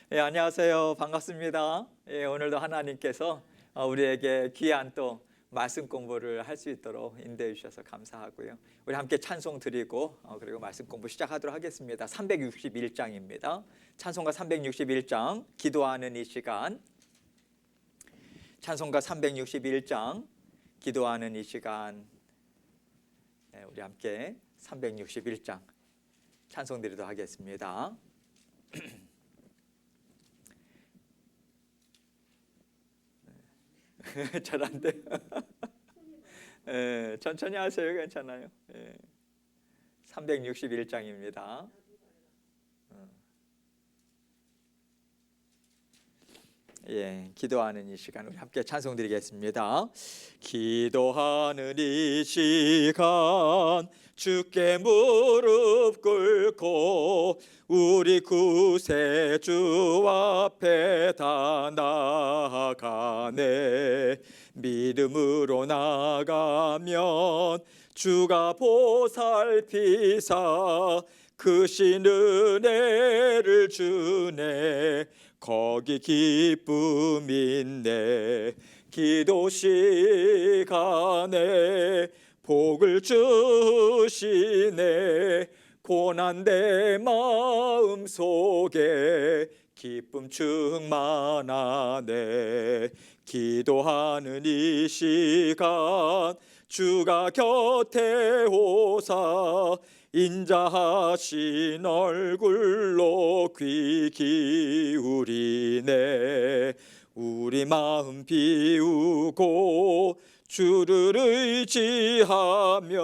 안녕하세요. 반갑습니다. 오늘도 하나님께서 우리에게 귀한 또 말씀 공부를 할 수 있도록 인도해 주셔서 감사하고요. 우리 함께 찬송 드리고 그리고 말씀 공부 시작하도록 하겠습니다. 361장입니다. 찬송가 361장 기도하는 이 시간. 찬송가 361장 기도하는 이 시간. 우리 함께 361장 찬송 드리도록 하겠습니다. 잘 안 돼요. 천천히 하세요. 괜찮아요. 361장입니다. 기도하는 이 시간 우리 함께 찬송 드리겠습니다. 기도하는 이 시간 주께 무릎 꿇고 우리 구세주 앞에 다 나아가네. 믿음으로 나가면 주가 보살피사 크신 은혜를 주네. 거기 기쁨 있네. 기도 시간에 복을 주시네. 고난 내 마음속에 기쁨 충만하네. 기도하는 이 시간 주가 곁에 오사 인자하신 얼굴로 귀 기울이네. 우리 마음 비우고 주를 의지하면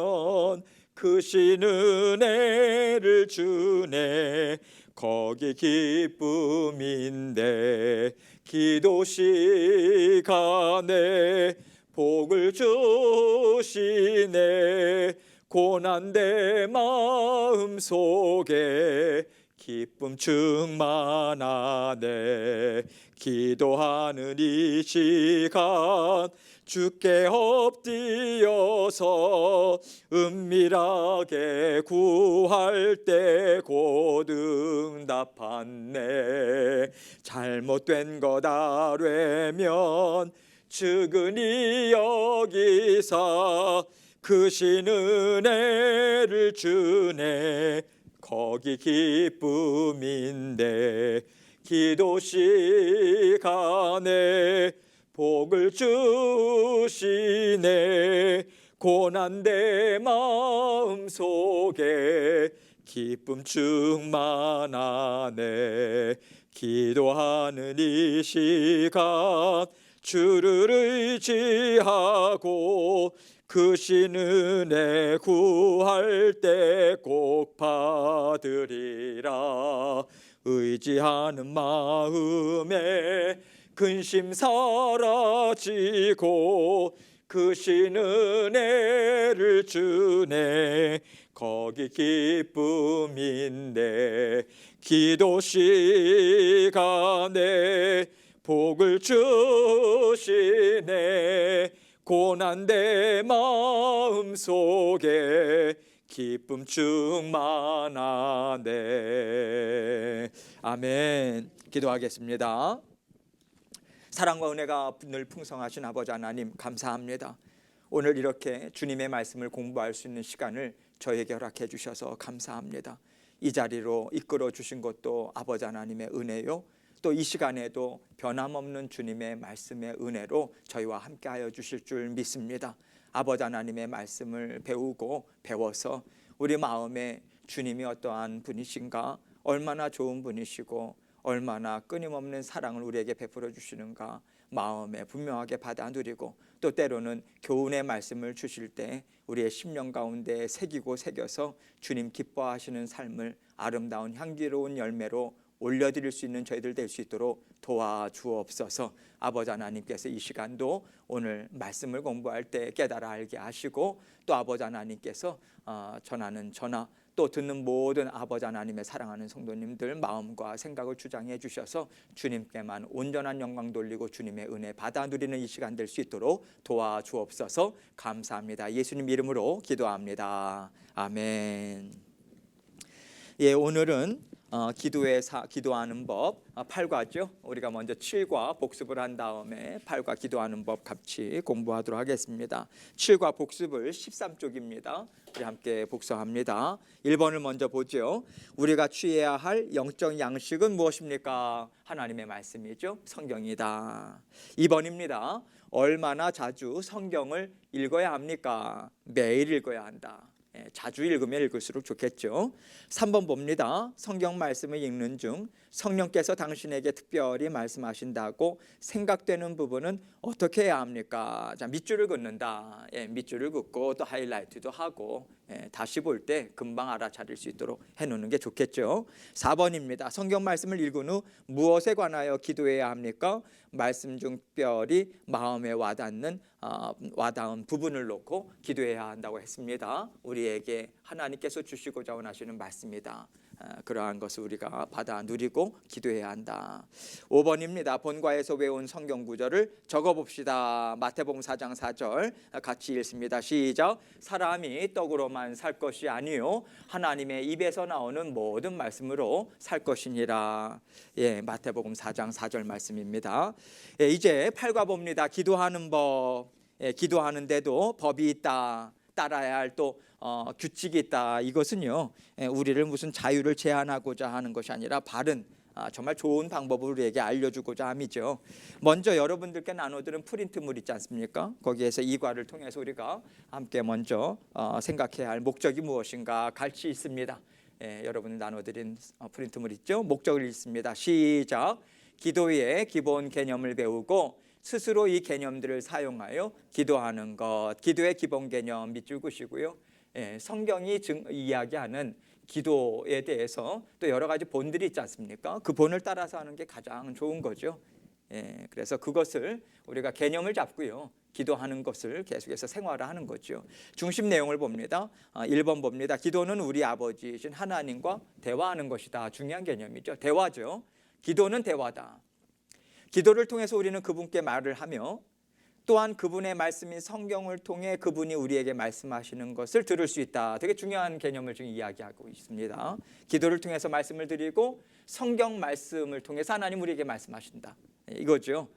크신 은혜를 주네. 거기 기쁨인데 기도 시간에 복을 주시네. 고난 내 마음속에 기쁨 충만하네. 기도하는 이 시간 주께 엎드려서 은밀하게 구할 때 곧 응답하네. 잘못된 것 아뢰면 측은히 여기사 크신 은혜를 주네. 거기 기쁨인데 기도 시간에 복을 주시네. 고난 내 마음속에 기쁨 충만하네. 기도하는 이 시간 주를 의지하고 크신 은혜 구할 때 꼭 받으리라. 의지하는 마음에 근심 사라지고 크신 은혜를 주네. 거기 기쁨인데 기도 시간에 복을 주시네. 고난 내 마음속에 기쁨 충만하네. 아멘. 기도하겠습니다. 사랑과 은혜가 늘 풍성하신 아버지 하나님 감사합니다. 오늘 이렇게 주님의 말씀을 공부할 수 있는 시간을 저에게 허락해 주셔서 감사합니다. 이 자리로 이끌어 주신 것도 아버지 하나님의 은혜요, 또 이 시간에도 변함없는 주님의 말씀의 은혜로 저희와 함께하여 주실 줄 믿습니다. 아버지 하나님의 말씀을 배우고 배워서 우리 마음에 주님이 어떠한 분이신가, 얼마나 좋은 분이시고 얼마나 끊임없는 사랑을 우리에게 베풀어 주시는가 마음에 분명하게 받아 누리고, 또 때로는 교훈의 말씀을 주실 때 우리의 심령 가운데 새기고 새겨서 주님 기뻐하시는 삶을 아름다운 향기로운 열매로 올려드릴 수 있는 저희들 될 수 있도록 도와주옵소서. 아버지 하나님께서 이 시간도 오늘 말씀을 공부할 때 깨달아 알게 하시고, 또 아버지 하나님께서 전하는 전하, 또 듣는 모든 아버지 하나님의 사랑하는 성도님들 마음과 생각을 주장해 주셔서 주님께만 온전한 영광 돌리고 주님의 은혜 받아 누리는 이 시간 될 수 있도록 도와주옵소서. 감사합니다. 예수님 이름으로 기도합니다. 아멘. 오늘은 기도하는 법 8과죠. 우리가 먼저 7과 복습을 한 다음에 8과 기도하는 법 같이 공부하도록 하겠습니다. 7과 복습을 13쪽입니다. 우리 함께 복습합니다. 1번을 먼저 보죠. 우리가 취해야 할 영적 양식은 무엇입니까? 하나님의 말씀이죠. 성경이다. 2번입니다. 얼마나 자주 성경을 읽어야 합니까? 매일 읽어야 한다. 자주 읽으면 읽을수록 좋겠죠. 3번 봅니다. 성경 말씀을 읽는 중 성령께서 당신에게 특별히 말씀하신다고 생각되는 부분은 어떻게 해야 합니까? 자, 밑줄을 긋는다. 밑줄을 긋고 또 하이라이트도 하고 다시 볼 때 금방 알아차릴 수 있도록 해놓는 게 좋겠죠. 4번입니다. 성경 말씀을 읽은 후 무엇에 관하여 기도해야 합니까? 말씀 중 특별히 마음에 와닿는 부분을 놓고 기도해야 한다고 했습니다. 우리에게 하나님께서 주시고자 원하시는 말씀이다. 그러한 것을 우리가 받아 누리고 기도해야 한다. 5번입니다. 본과에서 외운 성경 구절을 적어봅시다. 마태복음 4장 4절 같이 읽습니다. 시작. 사람이 떡으로만 살 것이 아니요 하나님의 입에서 나오는 모든 말씀으로 살 것이니라. 마태복음 4장 4절 말씀입니다. 이제 8과 봅니다. 기도하는 법. 기도하는데도 법이 있다. 따라야 할 또 규칙이 있다. 이것은요 우리를 무슨 자유를 제한하고자 하는 것이 아니라 바른 정말 좋은 방법을 우리에게 알려주고자 함이죠. 먼저 여러분들께 나눠드린 프린트물 있지 않습니까? 거기에서 이 과를 통해서 우리가 함께 먼저 생각해야 할 목적이 무엇인가 같이 있습니다. 여러분 나눠드린 프린트물 있죠? 목적을 읽습니다. 시작. 기도의 기본 개념을 배우고 스스로 이 개념들을 사용하여 기도하는 것. 기도의 기본 개념 밑줄 그시고요. 성경이 이야기하는 기도에 대해서 또 여러 가지 본들이 있지 않습니까? 그 본을 따라서 하는 게 가장 좋은 거죠. 그래서 그것을 우리가 개념을 잡고요. 기도하는 것을 계속해서 생활화하는 거죠. 중심 내용을 봅니다. 1번 봅니다. 기도는 우리 아버지이신 하나님과 대화하는 것이다. 중요한 개념이죠. 대화죠. 기도는 대화다. 기도를 통해서 우리는 그분께 말을 하며 또한 그분의 말씀인 성경을 통해 그분이 우리에게 말씀하시는 것을 들을 수 있다. 되게 중요한 개념을 지금 이야기하고 있습니다. 기도를 통해서 말씀을 드리고 성경 말씀을 통해서 하나님 우리에게 말씀하신다. 이거죠.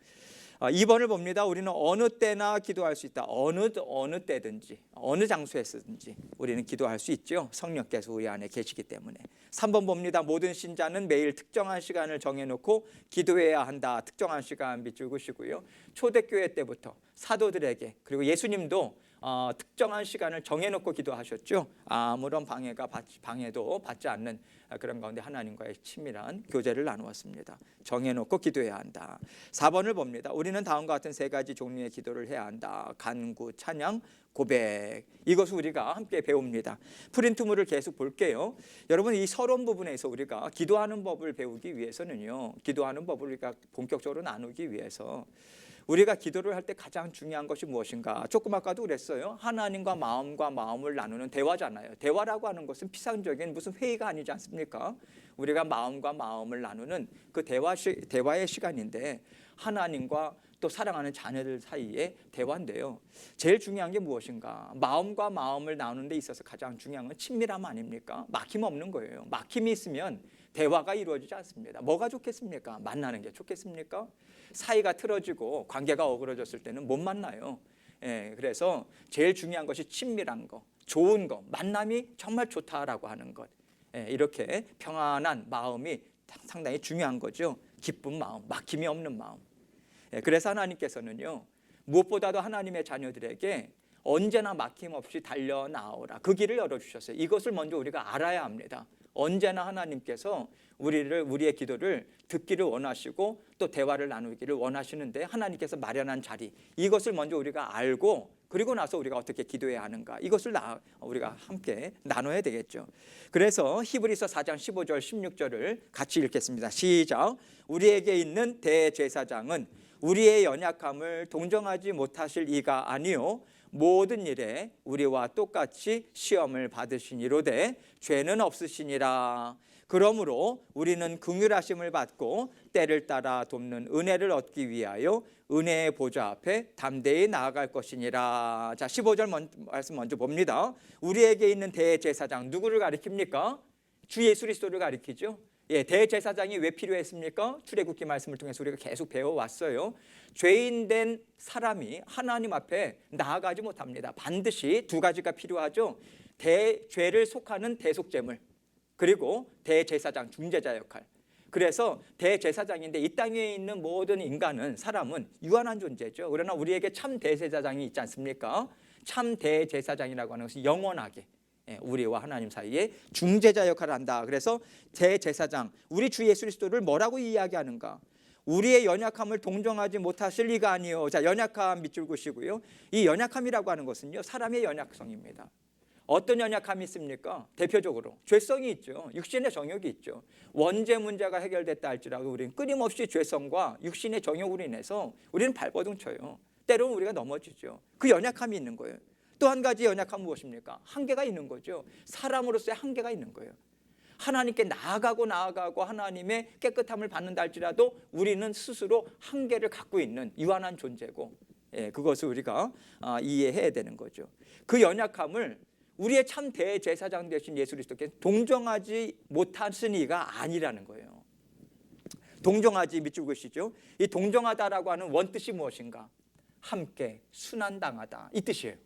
2번을 봅니다. 우리는 어느 때나 기도할 수 있다. 어느 때든지 어느 장소에서든지 우리는 기도할 수 있죠. 성령께서 우리 안에 계시기 때문에. 3번 봅니다. 모든 신자는 매일 특정한 시간을 정해놓고 기도해야 한다. 특정한 시간 밑줄 그시고요. 초대교회 때부터 사도들에게 그리고 예수님도 특정한 시간을 정해놓고 기도하셨죠. 아무런 방해도 받지 않는 그런 가운데 하나님과의 친밀한 교제를 나누었습니다. 정해놓고 기도해야 한다. 4번을 봅니다. 우리는 다음과 같은 세 가지 종류의 기도를 해야 한다. 간구, 찬양, 고백. 이것을 우리가 함께 배웁니다. 프린트물을 계속 볼게요. 여러분 이 서론 부분에서 우리가 기도하는 법을 배우기 위해서는요. 기도하는 법을 우리가 본격적으로 나누기 위해서 우리가 기도를 할 때 가장 중요한 것이 무엇인가? 조금 아까도 그랬어요. 하나님과 마음을 나누는 대화잖아요. 대화라고 하는 것은 피상적인 무슨 회의가 아니지 않습니까? 우리가 마음과 마음을 나누는 그 대화의 시간인데 하나님과 또 사랑하는 자녀들 사이의 대화인데요. 제일 중요한 게 무엇인가? 마음과 마음을 나누는 데 있어서 가장 중요한 건 친밀함 아닙니까? 막힘 없는 거예요. 막힘이 있으면 대화가 이루어지지 않습니다. 뭐가 좋겠습니까? 만나는 게 좋겠습니까? 사이가 틀어지고 관계가 어그러졌을 때는 못 만나요. 그래서 제일 중요한 것이 친밀한 거, 좋은 거, 만남이 정말 좋다라고 하는 것. 이렇게 평안한 마음이 상당히 중요한 거죠. 기쁜 마음, 막힘이 없는 마음. 그래서 하나님께서는요. 무엇보다도 하나님의 자녀들에게 언제나 막힘 없이 달려 나오라. 그 길을 열어주셨어요. 이것을 먼저 우리가 알아야 합니다. 언제나 하나님께서 우리의 기도를 듣기를 원하시고 또 대화를 나누기를 원하시는데 하나님께서 마련한 자리 이것을 먼저 우리가 알고 그리고 나서 우리가 어떻게 기도해야 하는가 이것을 우리가 함께 나눠야 되겠죠. 그래서 히브리서 4장 15절 16절을 같이 읽겠습니다. 시작. 우리에게 있는 대제사장은 우리의 연약함을 동정하지 못하실 이가 아니요 모든 일에 우리와 똑같이 시험을 받으시니로되 죄는 없으시니라. 그러므로 우리는 긍휼하심을 받고 때를 따라 돕는 은혜를 얻기 위하여 은혜의 보좌 앞에 담대히 나아갈 것이니라. 자, 15절 말씀 먼저 봅니다. 우리에게 있는 대제사장 누구를 가리킵니까? 주 예수 그리스도를 가리키죠. 대제사장이 왜 필요했습니까? 출애굽기 말씀을 통해서 우리가 계속 배워왔어요. 죄인된 사람이 하나님 앞에 나아가지 못합니다. 반드시 두 가지가 필요하죠. 죄를 속하는 대속제물, 그리고 대제사장, 중재자 역할. 그래서 대제사장인데 이 땅에 있는 모든 인간은, 사람은 유한한 존재죠. 그러나 우리에게 참 대제사장이 있지 않습니까? 참 대제사장이라고 하는 것은 영원하게 우리와 하나님 사이에 중재자 역할을 한다. 그래서 대제사장, 우리 주 예수 그리스도를 뭐라고 이야기하는가? 우리의 연약함을 동정하지 못하실 리가 아니요. 자, 연약함 밑줄 그시고요. 이 연약함이라고 하는 것은요, 사람의 연약성입니다. 어떤 연약함이 있습니까? 대표적으로 죄성이 있죠. 육신의 정욕이 있죠. 원죄 문제가 해결됐다 할지라도 우리는 끊임없이 죄성과 육신의 정욕으로 인해서 우리는 발버둥 쳐요. 때로는 우리가 넘어지죠. 그 연약함이 있는 거예요. 또 한 가지 연약함은 무엇입니까? 한계가 있는 거죠. 사람으로서의 한계가 있는 거예요. 하나님께 나아가고 하나님의 깨끗함을 받는다 할지라도 우리는 스스로 한계를 갖고 있는 유한한 존재고, 그것을 우리가 이해해야 되는 거죠. 그 연약함을 우리의 참 대제사장 되신 예수 그리스도께 동정하지 못하신 이가 아니라는 거예요. 동정하지 밑줄 그시죠. 이 동정하다라고 하는 원뜻이 무엇인가? 함께 순환당하다, 이 뜻이에요.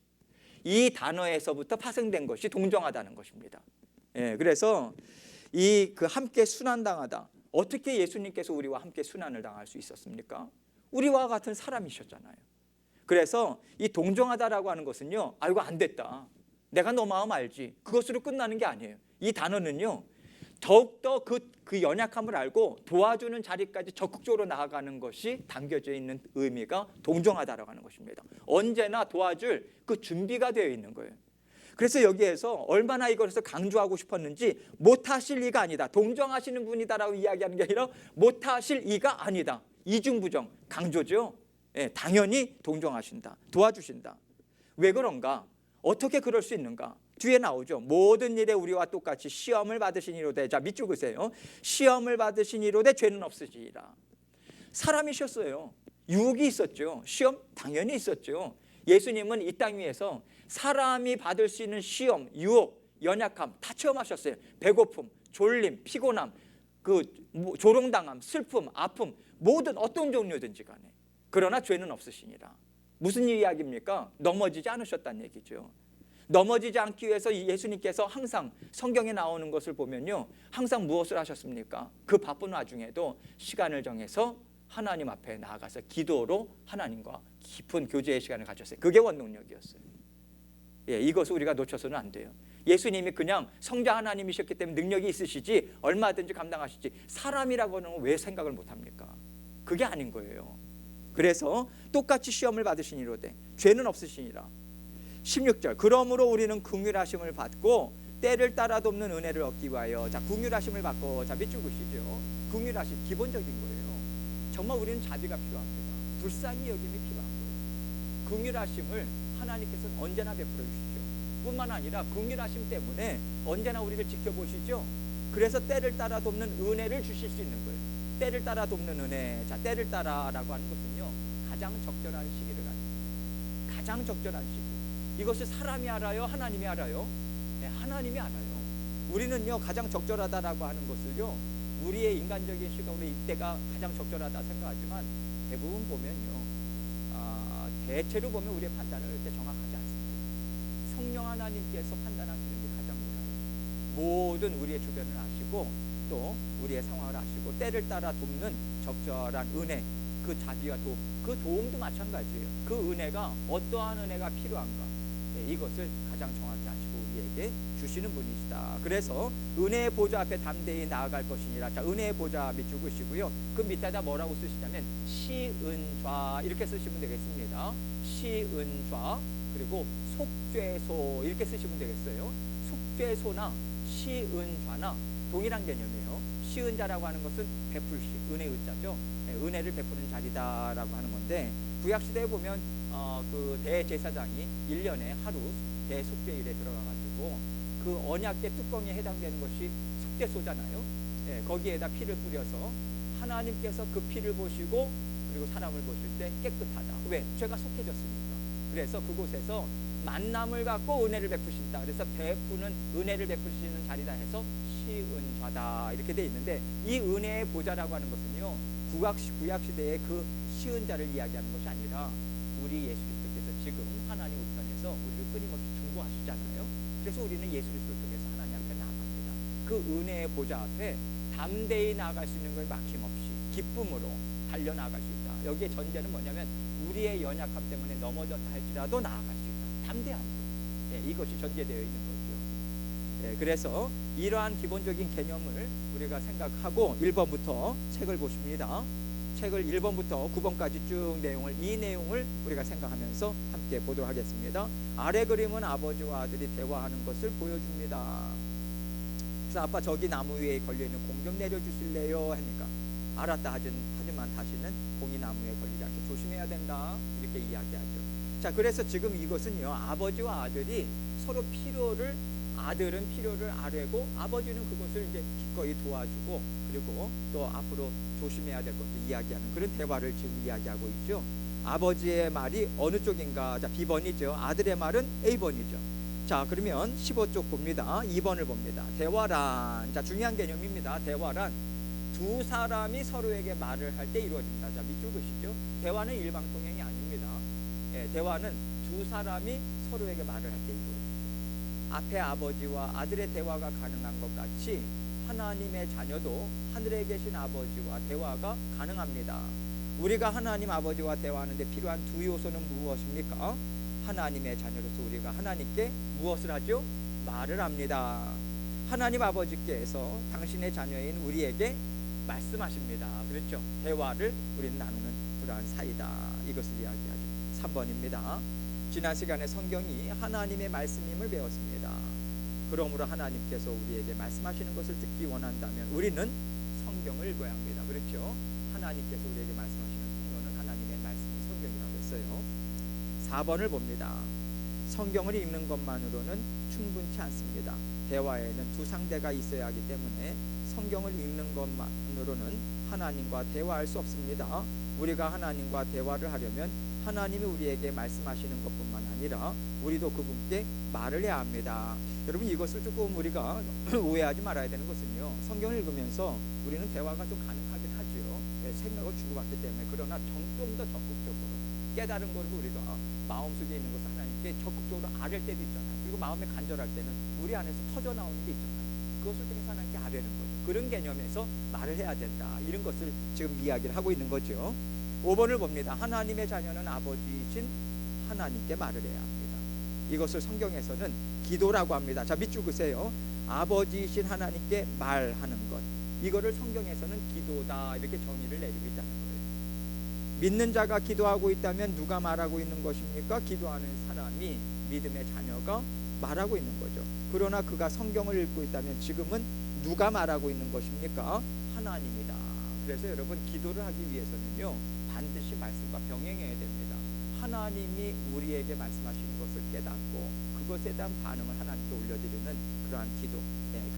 이 단어에서부터 파생된 것이 동정하다는 것입니다. 그래서 이 그 함께 순환당하다, 어떻게 예수님께서 우리와 함께 순환을 당할 수 있었습니까? 우리와 같은 사람이셨잖아요. 그래서 이 동정하다라고 하는 것은요, 아이고 안 됐다, 내가 너 마음 알지, 그것으로 끝나는 게 아니에요. 이 단어는요, 더욱더 그 연약함을 알고 도와주는 자리까지 적극적으로 나아가는 것이 담겨져 있는 의미가 동정하다라고 하는 것입니다. 언제나 도와줄 그 준비가 되어 있는 거예요. 그래서 여기에서 얼마나 이것을 강조하고 싶었는지, 못하실 이가 아니다, 동정하시는 분이다라고 이야기하는 게 아니라 못하실 이가 아니다, 이중부정, 강조죠. 당연히 동정하신다, 도와주신다. 왜 그런가? 어떻게 그럴 수 있는가? 뒤에 나오죠. 모든 일에 우리와 똑같이 시험을 받으시니로되, 자 밑줄 그세요. 시험을 받으시니로되 죄는 없으시리라. 사람이셨어요. 유혹이 있었죠. 시험 당연히 있었죠. 예수님은 이 땅 위에서 사람이 받을 수 있는 시험, 유혹, 연약함 다 체험하셨어요. 배고픔, 졸림, 피곤함, 그 조롱당함, 슬픔, 아픔, 모든 어떤 종류든지 간에. 그러나 죄는 없으시니라. 무슨 이야기입니까? 넘어지지 않으셨다는 얘기죠. 넘어지지 않기 위해서 예수님께서 항상 성경에 나오는 것을 보면요, 항상 무엇을 하셨습니까? 그 바쁜 와중에도 시간을 정해서 하나님 앞에 나아가서 기도로 하나님과 깊은 교제의 시간을 가졌어요. 그게 원동력이었어요. 이것을 우리가 놓쳐서는 안 돼요. 예수님이 그냥 성자 하나님이셨기 때문에 능력이 있으시지 얼마든지 감당하시지, 사람이라고는 왜 생각을 못합니까? 그게 아닌 거예요. 그래서 똑같이 시험을 받으시니로되 죄는 없으시니라. 16절, 그러므로 우리는 긍휼하심을 받고 때를 따라 돕는 은혜를 얻기 위하여, 자 긍휼하심을 받고, 자 밑줄 그시죠. 긍휼하심 기본적인 거예요. 정말 우리는 자비가 필요합니다. 불쌍히 여김이 필요한 거예요. 긍휼하심을 하나님께서는 언제나 베풀어 주시죠. 뿐만 아니라 긍휼하심 때문에 언제나 우리를 지켜보시죠. 그래서 때를 따라 돕는 은혜를 주실 수 있는 거예요. 때를 따라 돕는 은혜. 자 때를 따라라고 하는 것은요, 가장 적절한 시기를 가지고, 가장 적절한 시기. 이것을 사람이 알아요? 하나님이 알아요? 하나님이 알아요. 우리는요, 가장 적절하다라고 하는 것을요, 우리의 인간적인 시각으로 이때가 가장 적절하다 생각하지만, 대부분 보면요, 대체로 보면 우리의 판단은 그렇게 정확하지 않습니다. 성령 하나님께서 판단하시는 게 가장 옳아요. 모든 우리의 주변을 아시고 또 우리의 상황을 아시고 때를 따라 돕는 적절한 은혜, 그 자비와 그 도움도 마찬가지예요. 그 은혜가 어떠한 은혜가 필요한가, 이것을 가장 정확히 아시고 우리에게 주시는 분이시다. 그래서 은혜의 보좌 앞에 담대히 나아갈 것이니라. 자 은혜의 보좌 밑줄 그시고요, 그 밑에다 뭐라고 쓰시냐면 시은좌 이렇게 쓰시면 되겠습니다. 시은좌, 그리고 속죄소 이렇게 쓰시면 되겠어요. 속죄소나 시은좌나 동일한 개념이에요. 시은자라고 하는 것은 베풀시, 은혜 의자죠. 은혜를 베푸는 자리다라고 하는 건데, 구약시대에 보면 그 대제사장이 1년에 하루 대속죄일에 들어가가지고 그 언약궤 뚜껑에 해당되는 것이 속죄소잖아요. 거기에다 피를 뿌려서 하나님께서 그 피를 보시고 그리고 사람을 보실 때 깨끗하다. 왜? 죄가 속해졌으니까. 그래서 그곳에서 만남을 갖고 은혜를 베푸신다. 그래서 베푸는 은혜를 베푸시는 자리다 해서 시은좌다 이렇게 돼 있는데, 이 은혜의 보좌라고 하는 것은요, 구약 시대의 그 시은자를 이야기하는 것이 아니라 우리 예수 그리스도께서 지금 하나님 우편에서 우리를 끊임없이 중보하시잖아요. 그래서 우리는 예수 그리스도 통해서 하나님 앞에 나아갑니다. 그 은혜의 보좌 앞에 담대히 나아갈 수 있는 걸 막힘없이 기쁨으로 달려나아갈 수 있다. 여기에 전제는 뭐냐면 우리의 연약함 때문에 넘어졌다 할지라도 나아갈 수 있다. 담대함으로. 이것이 전제되어 있는 거죠. 그래서 이러한 기본적인 개념을 우리가 생각하고 1번부터 책을 보십니다. 책을 1번부터 9번까지 쭉 이 내용을 우리가 생각하면서 함께 보도록 하겠습니다. 아래 그림은 아버지와 아들이 대화하는 것을 보여줍니다. 그래서 아빠 저기 나무 위에 걸려있는 공 좀 내려주실래요? 하니까 알았다 하지만 다시는 공이 나무에 걸리지 않게 조심해야 된다 이렇게 이야기하죠. 자, 그래서 지금 이것은요, 아버지와 아들이 서로 필요를, 아들은 필요를 아뢰고 아버지는 그것을 이제 기꺼이 도와주고, 그리고 또 앞으로 조심해야 될 것도 이야기하는 그런 대화를 지금 이야기하고 있죠. 아버지의 말이 어느 쪽인가? 자, B번이죠. 아들의 말은 A번이죠. 자, 그러면 15쪽 봅니다. 2번을 봅니다. 대화란, 자, 중요한 개념입니다. 대화란 두 사람이 서로에게 말을 할 때 이루어집니다. 자, 밑줄 보시죠. 대화는 일방통행이 아닙니다. 대화는 두 사람이 서로에게 말을 할 때 이루어집니다. 앞에 아버지와 아들의 대화가 가능한 것 같이 하나님의 자녀도 하늘에 계신 아버지와 대화가 가능합니다. 우리가 하나님 아버지와 대화하는데 필요한 두 요소는 무엇입니까? 하나님의 자녀로서 우리가 하나님께 무엇을 하죠? 말을 합니다. 하나님 아버지께서 당신의 자녀인 우리에게 말씀하십니다. 그렇죠? 대화를 우리는 나누는 그러한 사이다. 이것을 이야기하죠. 3번입니다. 지난 시간에 성경이 하나님의 말씀임을 배웠습니다. 그러므로 하나님께서 우리에게 말씀하시는 것을 듣기 원한다면 우리는 성경을 읽어야 합니다. 그렇죠? 하나님께서 우리에게 말씀하시는 통로는 하나님의 말씀이 성경이라고 했어요. 4번을 봅니다. 성경을 읽는 것만으로는 충분치 않습니다. 대화에는 두 상대가 있어야 하기 때문에 성경을 읽는 것만으로는 하나님과 대화할 수 없습니다. 우리가 하나님과 대화를 하려면 하나님이 우리에게 말씀하시는 것뿐만 아니라 우리도 그분께 말을 해야 합니다. 여러분, 이것을 조금 우리가 오해하지 말아야 되는 것은요, 성경을 읽으면서 우리는 대화가 좀 가능하긴 하죠. 생각을 주고받기 때문에. 그러나 좀 더 적극적으로 깨달은 것을 우리가 마음속에 있는 것을 하나님께 적극적으로 아뢰 때도 있잖아요. 그리고 마음에 간절할 때는 우리 안에서 터져 나오는 게 있잖아요. 그것을 통해서 하나님께 아뢰는 거죠. 그런 개념에서 말을 해야 된다. 이런 것을 지금 이야기를 하고 있는 거죠. 5번을 봅니다. 하나님의 자녀는 아버지이신 하나님께 말을 해야 합니다. 이것을 성경에서는 기도라고 합니다. 자, 밑줄 그세요. 아버지이신 하나님께 말하는 것, 이거를 성경에서는 기도다 이렇게 정의를 내리고 있다는 거예요. 믿는 자가 기도하고 있다면 누가 말하고 있는 것입니까? 기도하는 사람이, 믿음의 자녀가 말하고 있는 거죠. 그러나 그가 성경을 읽고 있다면 지금은 누가 말하고 있는 것입니까? 하나님이다. 그래서 여러분, 기도를 하기 위해서는요, 반드시 말씀과 병행해야 됩니다. 하나님이 우리에게 말씀하시는 것을 깨닫고 그것에 대한 반응을 하나님께 올려드리는 그러한 기도.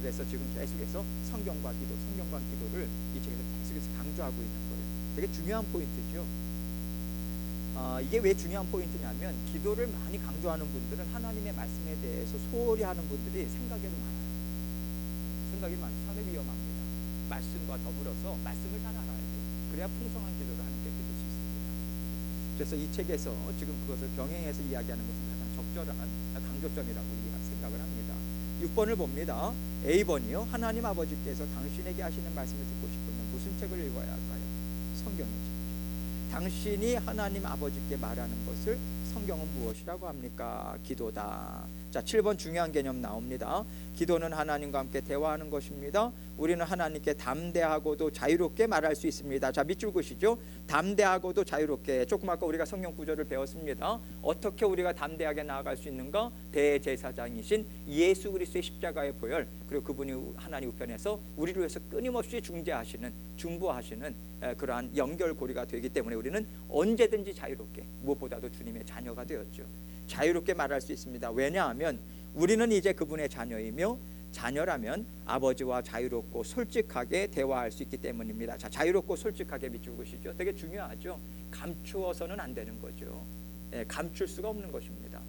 그래서 지금 계속해서 성경과 기도를 이 책에서 계속해서 강조하고 있는 거예요. 되게 중요한 포인트죠. 이게 왜 중요한 포인트냐면, 기도를 많이 강조하는 분들은 하나님의 말씀에 대해서 소홀히 하는 분들이 생각이 많아요. 생각이 상당히 위험합니다. 말씀과 더불어서 말씀을 잘 알아야 돼요. 그래야 풍성한 기도를 하나님께 드릴 수 있습니다. 그래서 이 책에서 지금 그것을 병행해서 이야기하는 것은 가장 적절한 강조점이라고 생각을 합니다. 6번을 봅니다. A번이요. 하나님 아버지께서 당신에게 하시는 말씀을 듣고 싶으면 무슨 책을 읽어야 할까요? 성경의 책이죠. 당신이 하나님 아버지께 말하는 것을 성경은 무엇이라고 합니까? 기도다. 자, 7번 중요한 개념 나옵니다. 기도는 하나님과 함께 대화하는 것입니다. 우리는 하나님께 담대하고도 자유롭게 말할 수 있습니다. 자, 밑줄 그시죠. 담대하고도 자유롭게. 조금 아까 우리가 성경 구절을 배웠습니다. 어떻게 우리가 담대하게 나아갈 수 있는가? 대제사장이신 예수 그리스도의 십자가의 보혈, 그리고 그분이 하나님 우편에서 우리를 위해서 끊임없이 중보하시는 그러한 연결고리가 되기 때문에 우리는 언제든지 자유롭게, 무엇보다도 주님의 자녀가 되었죠. 자유롭게 말할 수 있습니다. 왜냐하면 우리는 이제 그분의 자녀이며, 자녀라면 아버지와 자유롭고 솔직하게 대화할 수 있기 때문입니다. 자, 자유롭고 솔직하게 밑줄 그시죠. 되게 중요하죠. 감추어서는 안 되는 거죠. 감출 수가 없는 것입니다.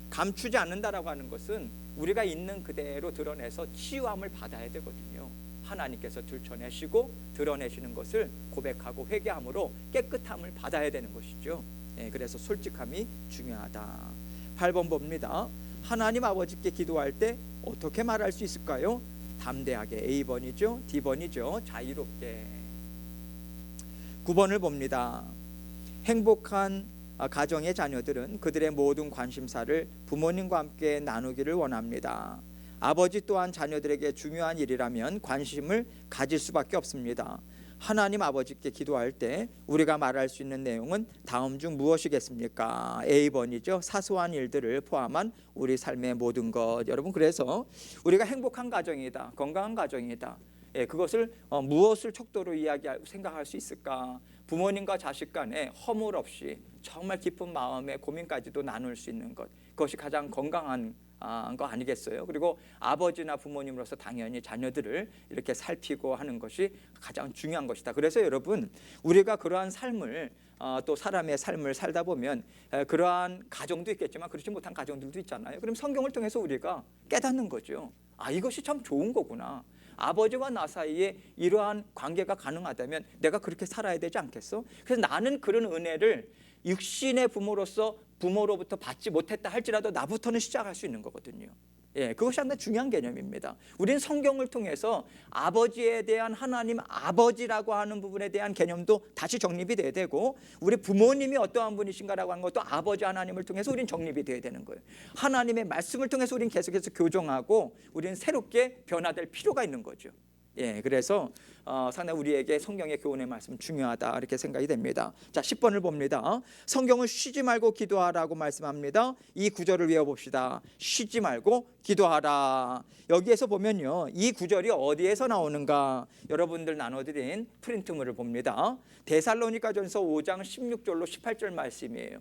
감추지 않는다라고 하는 것은 우리가 있는 그대로 드러내서 치유함을 받아야 되거든요. 하나님께서 들춰내시고 드러내시는 것을 고백하고 회개함으로 깨끗함을 받아야 되는 것이죠. 그래서 솔직함이 중요하다. 8번 봅니다. 하나님 아버지께 기도할 때 어떻게 말할 수 있을까요? 담대하게. A번이죠. D번이죠. 자유롭게. 9번을 봅니다. 행복한 가정의 자녀들은 그들의 모든 관심사를 부모님과 함께 나누기를 원합니다. 아버지 또한 자녀들에게 중요한 일이라면 관심을 가질 수밖에 없습니다. 하나님 아버지께 기도할 때 우리가 말할 수 있는 내용은 다음 중 무엇이겠습니까? A번이죠. 사소한 일들을 포함한 우리 삶의 모든 것. 여러분, 그래서 우리가 행복한 가정이다, 건강한 가정이다, 그것을 무엇을 척도로 생각할 수 있을까? 부모님과 자식 간에 허물 없이 정말 깊은 마음의 고민까지도 나눌 수 있는 것, 그것이 가장 건강한 거 아니겠어요? 그리고 아버지나 부모님으로서 당연히 자녀들을 이렇게 살피고 하는 것이 가장 중요한 것이다. 그래서 여러분, 우리가 그러한 삶을 또 사람의 삶을 살다 보면 그러한 가정도 있겠지만 그렇지 못한 가정들도 있잖아요. 그럼 성경을 통해서 우리가 깨닫는 거죠. 이것이 참 좋은 거구나. 아버지와 나 사이에 이러한 관계가 가능하다면 내가 그렇게 살아야 되지 않겠어? 그래서 나는 그런 은혜를 육신의 부모로부터 받지 못했다 할지라도 나부터는 시작할 수 있는 거거든요. 그것이 상당히 중요한 개념입니다. 우리는 성경을 통해서 아버지에 대한 하나님 아버지라고 하는 부분에 대한 개념도 다시 정립이 돼야 되고, 우리 부모님이 어떠한 분이신가라고 하는 것도 아버지 하나님을 통해서 우리는 정립이 돼야 되는 거예요. 하나님의 말씀을 통해서 우리는 계속해서 교정하고 우리는 새롭게 변화될 필요가 있는 거죠. 그래서 상당히 우리에게 성경의 교훈의 말씀 중요하다, 이렇게 생각이 됩니다. 자, 10번을 봅니다. 성경은 쉬지 말고 기도하라고 말씀합니다. 이 구절을 외워봅시다. 쉬지 말고 기도하라. 여기에서 보면요, 이 구절이 어디에서 나오는가, 여러분들 나눠드린 프린트물을 봅니다. 데살로니가전서 5장 16절로 18절 말씀이에요.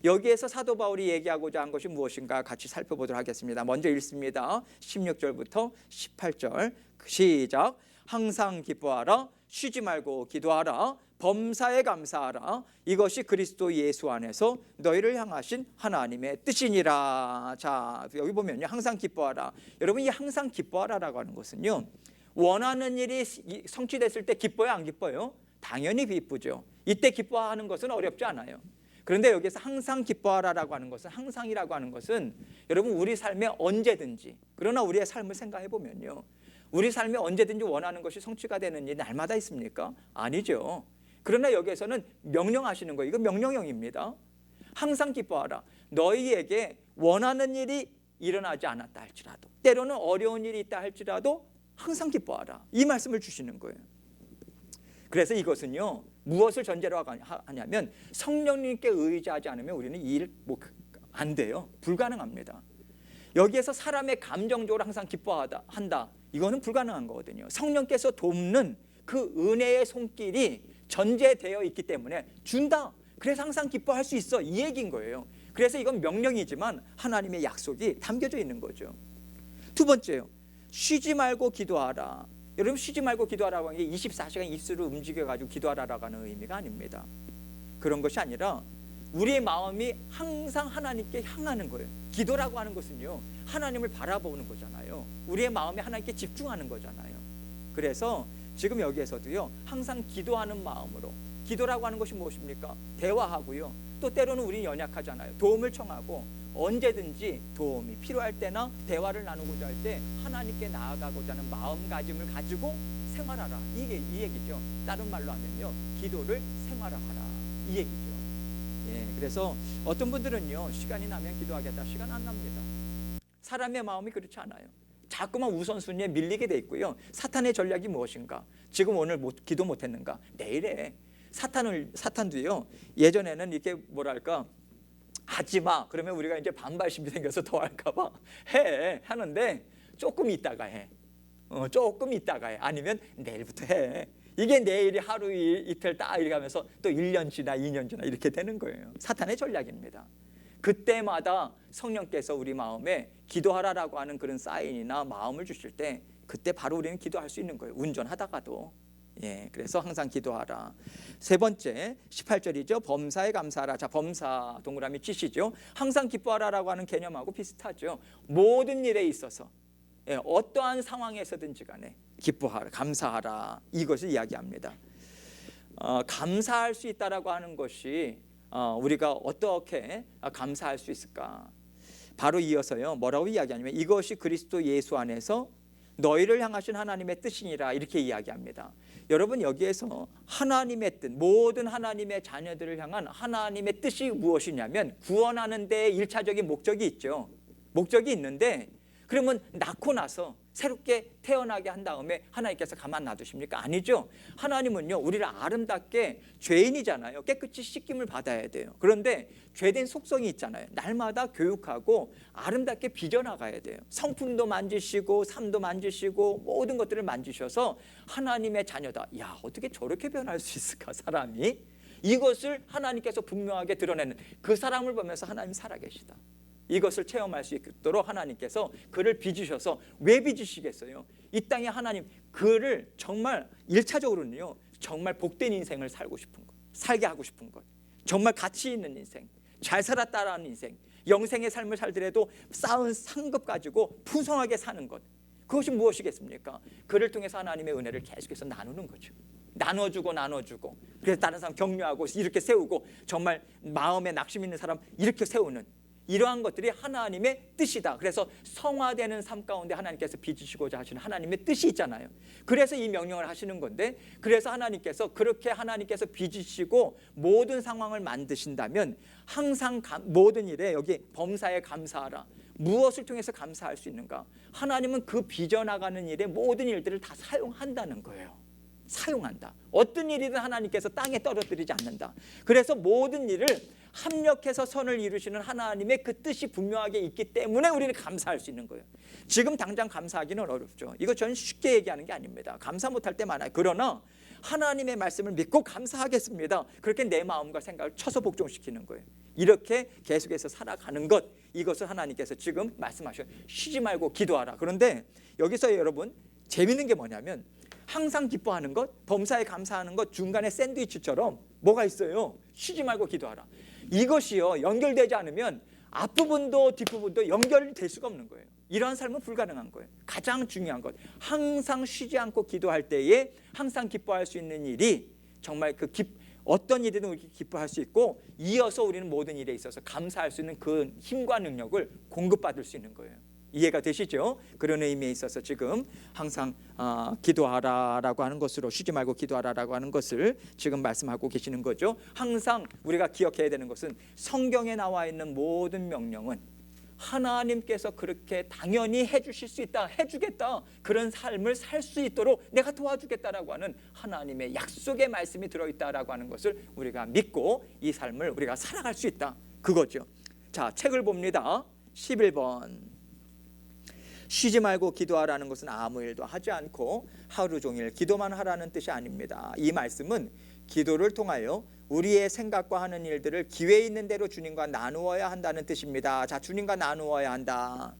여기에서 사도 바울이 얘기하고자 한 것이 무엇인가 같이 살펴보도록 하겠습니다. 먼저 읽습니다. 16절부터 18절 시작. 항상 기뻐하라, 쉬지 말고 기도하라, 범사에 감사하라. 이것이 그리스도 예수 안에서 너희를 향하신 하나님의 뜻이니라. 자, 여기 보면요, 항상 기뻐하라. 여러분, 이 항상 기뻐하라라고 하는 것은요, 원하는 일이 성취됐을 때 기뻐요, 안 기뻐요? 당연히 기쁘죠. 이때 기뻐하는 것은 어렵지 않아요. 그런데 여기서 항상 기뻐하라라고 하는 것은, 항상이라고 하는 것은 여러분 우리 삶에 언제든지, 그러나 우리의 삶을 생각해 보면요, 우리 삶에 언제든지 원하는 것이 성취가 되는 일이 날마다 있습니까? 아니죠. 그러나 여기에서는 명령하시는 거예요. 이거 명령형입니다. 항상 기뻐하라. 너희에게 원하는 일이 일어나지 않았다 할지라도, 때로는 어려운 일이 있다 할지라도 항상 기뻐하라, 이 말씀을 주시는 거예요. 그래서 이것은요, 무엇을 전제로 하냐면 성령님께 의지하지 않으면 우리는 이 일 안 돼요. 불가능합니다. 여기에서 사람의 감정적으로 항상 기뻐한다, 이거는 불가능한 거거든요. 성령께서 돕는 그 은혜의 손길이 전제되어 있기 때문에 준다, 그래서 항상 기뻐할 수 있어, 이 얘기인 거예요. 그래서 이건 명령이지만 하나님의 약속이 담겨져 있는 거죠. 두 번째요, 쉬지 말고 기도하라. 여러분, 쉬지 말고 기도하라고 하는 게 24시간 입술을 움직여가지고 기도하라라고 하는 의미가 아닙니다. 그런 것이 아니라 우리의 마음이 항상 하나님께 향하는 거예요. 기도라고 하는 것은요, 하나님을 바라보는 거잖아요. 우리의 마음이 하나님께 집중하는 거잖아요. 그래서 지금 여기에서도요, 항상 기도하는 마음으로, 기도라고 하는 것이 무엇입니까? 대화하고요, 또 때로는 우리는 연약하잖아요. 도움을 청하고 언제든지 도움이 필요할 때나 대화를 나누고자 할 때 하나님께 나아가고자 하는 마음가짐을 가지고 생활하라, 이 얘기죠. 다른 말로 하면요, 기도를 생활화하라, 이 얘기죠. 그래서 어떤 분들은요, 시간이 나면 기도하겠다, 시간 안 납니다. 사람의 마음이 그렇지 않아요. 자꾸만 우선순위에 밀리게 돼 있고요. 사탄의 전략이 무엇인가? 지금 오늘 기도 못했는가? 내일에. 사탄도요, 예전에는 이렇게 뭐랄까, 하지마, 그러면 우리가 이제 반발심이 생겨서 더 할까봐 하는데 조금 있다가 해. 조금 있다가 해. 아니면 내일부터 해. 이게 내일이 하루 이틀 딱 이렇게 하면서 또 1년 지나 2년 지나 이렇게 되는 거예요. 사탄의 전략입니다. 그때마다 성령께서 우리 마음에 기도하라라고 하는 그런 사인이나 마음을 주실 때, 그때 바로 우리는 기도할 수 있는 거예요. 운전하다가도. 예, 그래서 항상 기도하라. 세 번째 18절이죠. 범사에 감사하라. 자, 범사 동그라미 치시죠. 항상 기뻐하라라고 하는 개념하고 비슷하죠. 모든 일에 있어서 어떠한 상황에서든지 간에 기뻐하라, 감사하라, 이것을 이야기합니다. 감사할 수 있다라고 하는 것이 우리가 어떻게 감사할 수 있을까? 바로 이어서요, 뭐라고 이야기하냐면 이것이 그리스도 예수 안에서 너희를 향하신 하나님의 뜻이니라, 이렇게 이야기합니다. 여러분, 여기에서 하나님의 뜻, 모든 하나님의 자녀들을 향한 하나님의 뜻이 무엇이냐면 구원하는 데 일차적인 목적이 있죠. 목적이 있는데, 그러면 낳고 나서 새롭게 태어나게 한 다음에 하나님께서 가만 놔두십니까? 아니죠. 하나님은요, 우리를 아름답게, 죄인이잖아요, 깨끗이 씻김을 받아야 돼요. 그런데 죄된 속성이 있잖아요. 날마다 교육하고 아름답게 빚어나가야 돼요. 성품도 만지시고 삶도 만지시고 모든 것들을 만지셔서 하나님의 자녀다, 야, 어떻게 저렇게 변할 수 있을까 사람이? 이것을 하나님께서 분명하게 드러내는, 그 사람을 보면서 하나님 살아계시다, 이것을 체험할 수 있도록 하나님께서 그를 빚으셔서, 왜 빚으시겠어요? 이 땅에 하나님 그를 정말 1차적으로는요, 정말 복된 인생을 살고 싶은 것, 살게 하고 싶은 것, 정말 가치 있는 인생, 잘 살았다라는 인생, 영생의 삶을 살더라도 쌓은 상급 가지고 풍성하게 사는 것, 그것이 무엇이겠습니까? 그를 통해서 하나님의 은혜를 계속해서 나누는 거죠. 나눠주고, 그래서 다른 사람 격려하고 이렇게 세우고, 정말 마음에 낙심 있는 사람 이렇게 세우는, 이러한 것들이 하나님의 뜻이다. 그래서 성화되는 삶 가운데 하나님께서 빚으시고자 하시는 하나님의 뜻이 있잖아요. 그래서 이 명령을 하시는 건데, 그래서 하나님께서 그렇게 하나님께서 빚으시고 모든 상황을 만드신다면 항상 모든 일에, 여기 범사에 감사하라, 무엇을 통해서 감사할 수 있는가? 하나님은 그 빚어나가는 일에 모든 일들을 다 사용한다는 거예요. 사용한다. 어떤 일이든 하나님께서 땅에 떨어뜨리지 않는다. 그래서 모든 일을 합력해서 선을 이루시는 하나님의 그 뜻이 분명하게 있기 때문에 우리는 감사할 수 있는 거예요. 지금 당장 감사하기는 어렵죠. 이거 저는 쉽게 얘기하는 게 아닙니다. 감사 못할 때 많아요. 그러나 하나님의 말씀을 믿고 감사하겠습니다, 그렇게 내 마음과 생각을 쳐서 복종시키는 거예요. 이렇게 계속해서 살아가는 것, 이것을 하나님께서 지금 말씀하셔요. 쉬지 말고 기도하라. 그런데 여기서 여러분 재밌는 게 뭐냐면, 항상 기뻐하는 것, 범사에 감사하는 것 중간에 샌드위치처럼 뭐가 있어요? 쉬지 말고 기도하라. 이것이요, 연결되지 않으면 앞부분도 뒷부분도 연결될 수가 없는 거예요. 이러한 삶은 불가능한 거예요. 가장 중요한 것, 항상 쉬지 않고 기도할 때에 항상 기뻐할 수 있는 일이, 정말 어떤 일이든 우리 기뻐할 수 있고, 이어서 우리는 모든 일에 있어서 감사할 수 있는 그 힘과 능력을 공급받을 수 있는 거예요. 이해가 되시죠? 그런 의미에 있어서 지금 항상 기도하라라고 하는 것으로, 쉬지 말고 기도하라라고 하는 것을 지금 말씀하고 계시는 거죠. 항상 우리가 기억해야 되는 것은, 성경에 나와 있는 모든 명령은 하나님께서 그렇게 당연히 해주실 수 있다, 해주겠다, 그런 삶을 살 수 있도록 내가 도와주겠다라고 하는 하나님의 약속의 말씀이 들어있다라고 하는 것을 우리가 믿고 이 삶을 우리가 살아갈 수 있다, 그거죠. 자, 책을 봅니다. 11번. 쉬지 말고 기도하라는 것은 아무 일도 하지 않고 하루 종일 기도만 하라는 뜻이 아닙니다. 이 말씀은 기도를 통하여 우리의 생각과 하는 일들을 기회 있는 대로 주님과 나누어야 한다는 뜻입니다. 자, 주님과 나누어야 한다.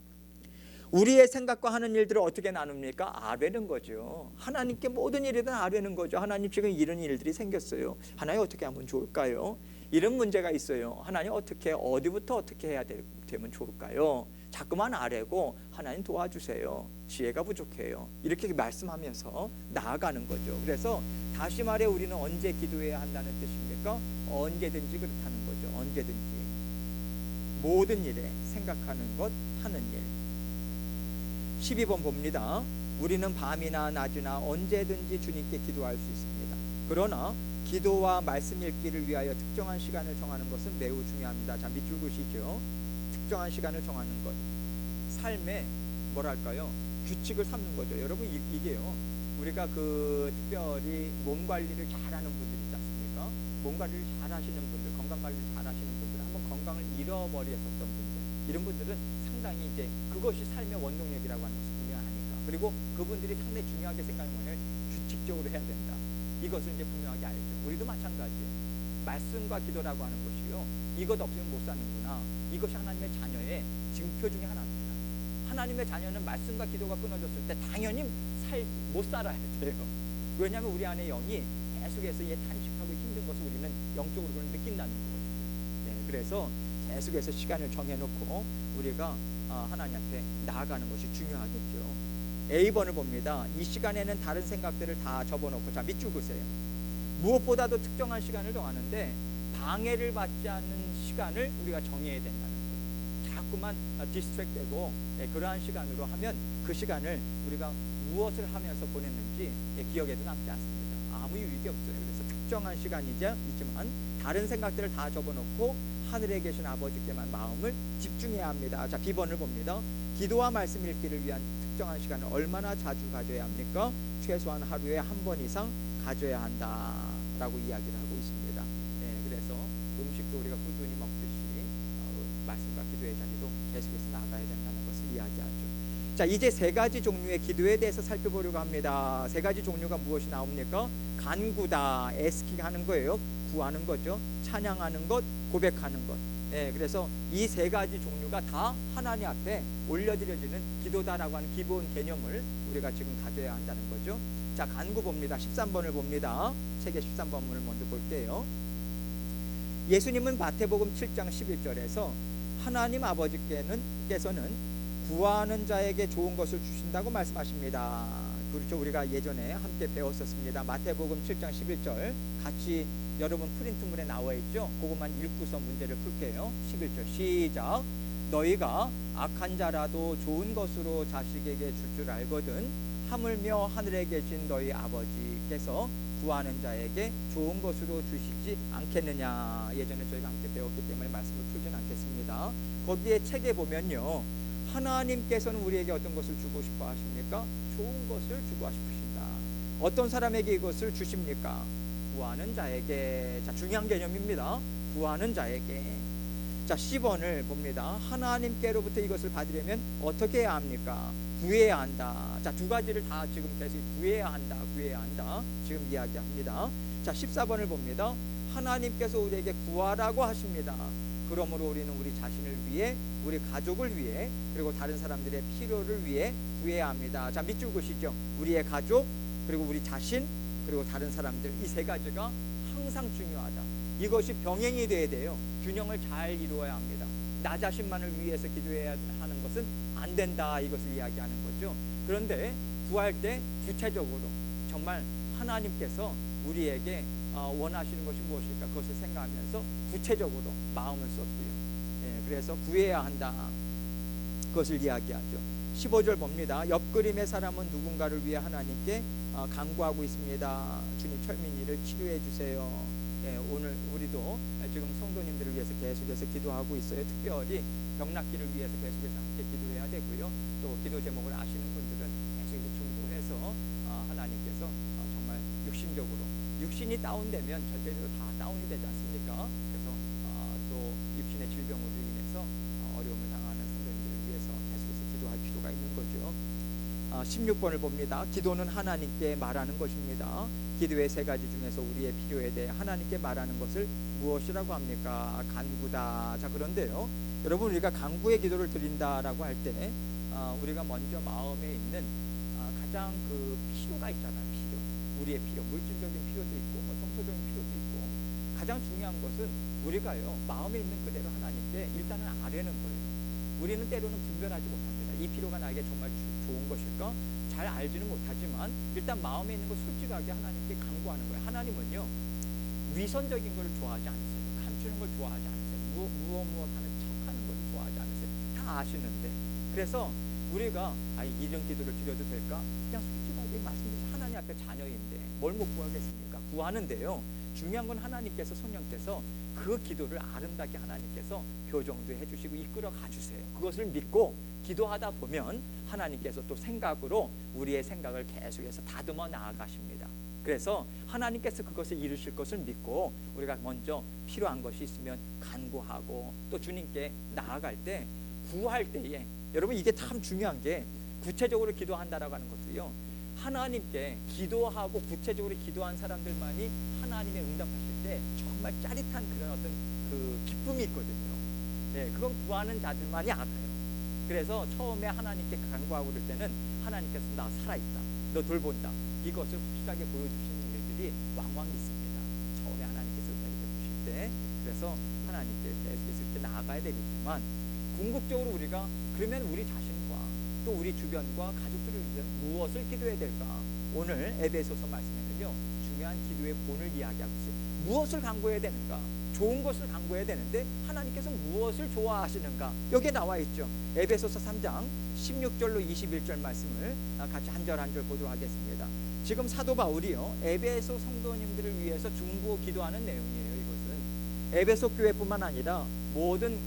우리의 생각과 하는 일들을 어떻게 나눕니까? 아뢰는 거죠. 하나님께 모든 일이든 아뢰는 거죠. 하나님, 지금 이런 일들이 생겼어요. 하나님 어떻게 하면 좋을까요? 이런 문제가 있어요. 하나님 어디부터 어떻게 해야 되면 좋을까요? 자꾸만 아뢰고, 하나님 도와주세요, 지혜가 부족해요, 이렇게 말씀하면서 나아가는 거죠. 그래서 다시 말해, 우리는 언제 기도해야 한다는 뜻입니까? 언제든지 그렇다는 거죠. 언제든지 모든 일에 생각하는 것, 하는 일. 12번 봅니다. 우리는 밤이나 낮이나 언제든지 주님께 기도할 수 있습니다. 그러나 기도와 말씀 읽기를 위하여 특정한 시간을 정하는 것은 매우 중요합니다. 자, 밑줄 그시죠. 특정한 시간을 정하는 것, 삶의 뭐랄까요, 규칙을 삼는 거죠. 여러분, 이게요, 우리가 특별히 몸 관리를 잘하는 분들 있지 않습니까? 몸 관리를 잘하시는 분들, 건강 관리를 잘하시는 분들, 한번 건강을 잃어버렸었던 분들, 이런 분들은 상당히 이제 그것이 삶의 원동력이라고 하는 것을 분명하니까, 그리고 그분들이 상당히 중요하게 생각하는 뭐냐면 규칙적으로 해야 된다, 이것을 이제 분명하게 알죠. 우리도 마찬가지예요. 말씀과 기도라고 하는 것이요, 이것 없으면 못 사는구나, 이것이 하나님의 자녀의 증표 중에 하나입니다. 하나님의 자녀는 말씀과 기도가 끊어졌을 때 당연히 못 살아야 돼요. 왜냐하면 우리 안에 영이 계속해서 탄식하고 힘든 것을 우리는 영적으로는 느낀다는 거거든요. 그래서 계속해서 시간을 정해놓고 우리가 하나님 앞에 나아가는 것이 중요하겠죠. A번을 봅니다. 이 시간에는 다른 생각들을 다 접어놓고, 자 밑줄 그으세요. 무엇보다도 특정한 시간을 정하는데 방해를 받지 않는 시간을 우리가 정해야 된다는 거예요. 자꾸만 디스트랙되고 그러한 시간으로 하면 그 시간을 우리가 무엇을 하면서 보냈는지 기억에도 남지 않습니다. 아무 유익이 없어요. 그래서 특정한 시간이지만 다른 생각들을 다 접어놓고 하늘에 계신 아버지께만 마음을 집중해야 합니다. 자 B번을 봅니다. 기도와 말씀 읽기를 위한 특정한 시간을 얼마나 자주 가져야 합니까? 최소한 하루에 한 번 이상 가져야 한다라고 이야기를 하고 있습니다. 그래서 음식도 우리가 꾸준히 먹듯이 말씀과 기도의 자리도 계속해서 나가야 된다는 것을 이야기하죠. 자 이제 세 가지 종류의 기도에 대해서 살펴보려고 합니다. 세 가지 종류가 무엇이 나옵니까? 간구다, 애스킹 하는 거예요. 구하는 거죠. 찬양하는 것, 고백하는 것. 그래서 이 세 가지 종류가 다 하나님 앞에 올려드려지는 기도다라고 하는 기본 개념을 우리가 지금 가져야 한다는 거죠. 자 간구 봅니다. 13번을 봅니다. 책의 13번을 먼저 볼게요. 예수님은 마태복음 7장 11절에서 하나님 아버지께서는 구하는 자에게 좋은 것을 주신다고 말씀하십니다. 그렇죠. 우리가 예전에 함께 배웠었습니다. 마태복음 7장 11절 같이 여러분 프린트물에 나와 있죠. 그것만 읽고서 문제를 풀게요. 11절 시작. 너희가 악한 자라도 좋은 것으로 자식에게 줄 줄 알거든 하물며 하늘에 계신 너희 아버지께서 구하는 자에게 좋은 것으로 주시지 않겠느냐. 예전에 저희가 함께 배웠기 때문에 말씀을 풀진 않겠습니다. 거기에 책에 보면요, 하나님께서는 우리에게 어떤 것을 주고 싶어 하십니까? 좋은 것을 주고 싶으신다. 어떤 사람에게 이것을 주십니까? 구하는 자에게. 자 중요한 개념입니다. 구하는 자에게. 자 10번을 봅니다. 하나님께로부터 이것을 받으려면 어떻게 해야 합니까? 구해야 한다. 자 두 가지를 다 지금 계속 구해야 한다, 구해야 한다 지금 이야기합니다. 자 14번을 봅니다. 하나님께서 우리에게 구하라고 하십니다. 그러므로 우리는 우리 자신을 위해, 우리 가족을 위해, 그리고 다른 사람들의 필요를 위해 구해야 합니다. 자 밑줄 그으시죠. 우리의 가족, 그리고 우리 자신, 그리고 다른 사람들, 이 세 가지가 항상 중요하다. 이것이 병행이 돼야 돼요. 균형을 잘 이루어야 합니다. 나 자신만을 위해서 기도해야 하는 것은 안 된다, 이것을 이야기하는 거죠. 그런데 구할 때 구체적으로 정말 하나님께서 우리에게 원하시는 것이 무엇일까, 그것을 생각하면서 구체적으로 마음을 쏟고요. 그래서 구해야 한다, 그것을 이야기하죠. 15절 봅니다. 옆그림의 사람은 누군가를 위해 하나님께 간구하고 있습니다. 주님 철민이를 치료해 주세요. 오늘 우리도 지금 성도님들을 위해서 계속해서 기도하고 있어요. 특별히 병낫기를 위해서 계속해서 함께 기도해야 되고요. 또 기도 제목을 아시는 분들은 계속해서 중보해서 하나님께서 정말 육신적으로, 육신이 다운되면 전체적으로 다 다운이 되지 않습니까? 그래서 또 육신의 질병으로 인해서 어려움을 당하는 성도님들을 위해서 계속해서 기도할 필요가 있는 거죠. 16번을 봅니다. 기도는 하나님께 말하는 것입니다. 기도의 세 가지 중에서 우리의 필요에 대해 하나님께 말하는 것을 무엇이라고 합니까? 간구다. 자 그런데요, 여러분 우리가 간구의 기도를 드린다라고 할 때 우리가 먼저 마음에 있는 가장 그 필요가 있잖아요. 필요, 우리의 필요, 물질적인 필요도 있고 뭐 정서적인 필요도 있고, 가장 중요한 것은 우리가요 마음에 있는 그대로 하나님께 일단은 아뢰는 거예요. 우리는 때로는 분별하지 못합니다. 이 필요가 나에게 정말 좋은 것일까? 잘 알지는 못하지만 일단 마음에 있는 걸 솔직하게 하나님께 간구하는 거예요. 하나님은요 위선적인 걸 좋아하지 않으세요. 감추는 걸 좋아하지 않으세요. 무엇 하는 척하는 걸 좋아하지 않으세요. 다 아시는데, 그래서 우리가 이런 기도를 드려도 될까? 그냥 솔직하게 말씀드리죠. 하나님 앞에 자녀인데 뭘 못 구하겠습니까? 구하는데요, 중요한 건 하나님께서, 성령께서 그 기도를 아름답게 하나님께서 교정도 해주시고 이끌어 가주세요. 그것을 믿고 기도하다 보면 하나님께서 또 생각으로 우리의 생각을 계속해서 다듬어 나아가십니다. 그래서 하나님께서 그것을 이루실 것을 믿고 우리가 먼저 필요한 것이 있으면 간구하고 또 주님께 나아갈 때, 구할 때에 여러분 이게 참 중요한 게, 구체적으로 기도한다라고 하는 것도요, 하나님께 기도하고 구체적으로 기도한 사람들만이 하나님의 응답하실 때 정말 짜릿한 그런 어떤 그 기쁨이 있거든요. 그건 구하는 자들만이 알아요. 그래서 처음에 하나님께 간구하고 그럴 때는 하나님께서 나 살아있다, 너 돌본다, 이것을 확실하게 보여주시는 일들이 왕왕 있습니다. 처음에 하나님께서 은혜를 베푸실 때. 그래서 하나님께 계속해서 이렇게 나아가야 되겠지만, 궁극적으로 우리가 그러면 우리 자신과 또 우리 주변과 가족들을 위해서 무엇을 기도해야 될까? 오늘 에베소서 말씀에는요, 중요한 기도의 본을 이야기하고 있어요. 무엇을 간구해야 되는가? 좋은 것을 간구해야 되는데 하나님께서 무엇을 좋아하시는가? 여기에 나와 있죠. 에베소서 3장 16절로 21절 말씀을 같이 한 절 한 절 보도록 하겠습니다. 지금 사도 바울이요, 에베소 성도님들을 위해서 중보 기도하는 내용이에요. 이것은 에베소 교회뿐만 아니라 모든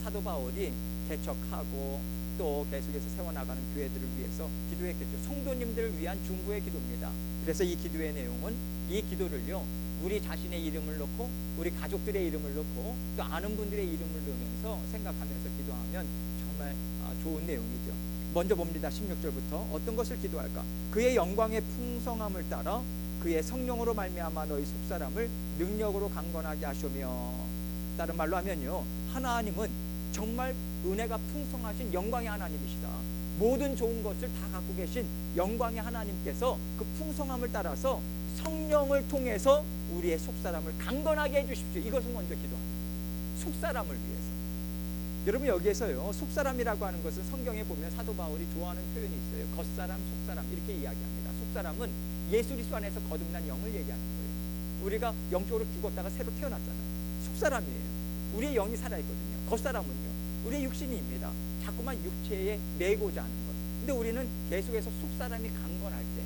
사도 바울이 개척하고 또 계속해서 세워나가는 교회들을 위해서 기도했겠죠. 성도님들을 위한 중보의 기도입니다. 그래서 이 기도의 내용은, 이 기도를요, 우리 자신의 이름을 넣고 우리 가족들의 이름을 넣고 또 아는 분들의 이름을 넣으면서 생각하면서 기도하면 정말 좋은 내용이죠. 먼저 봅니다. 16절부터 어떤 것을 기도할까? 그의 영광의 풍성함을 따라 그의 성령으로 말미암아 너희 속사람을 능력으로 강건하게 하시며, 다른 말로 하면요, 하나님은 정말 은혜가 풍성하신 영광의 하나님이시다. 모든 좋은 것을 다 갖고 계신 영광의 하나님께서 그 풍성함을 따라서 성령을 통해서 우리의 속사람을 강건하게 해주십시오. 이것을 먼저 기도합니다. 속사람을 위해서. 여러분, 여기에서요, 속사람이라고 하는 것은 성경에 보면 사도 바울이 좋아하는 표현이 있어요. 겉사람, 속사람 이렇게 이야기합니다. 속사람은 예수 그리스도 안에서 거듭난 영을 얘기하는 거예요. 우리가 영적으로 죽었다가 새로 태어났잖아요. 속사람이에요. 우리의 영이 살아있거든요. 겉사람은요, 우리의 육신입니다. 자꾸만 육체에 매고자 하는 것. 근데 우리는 계속해서 속사람이 강건할 때,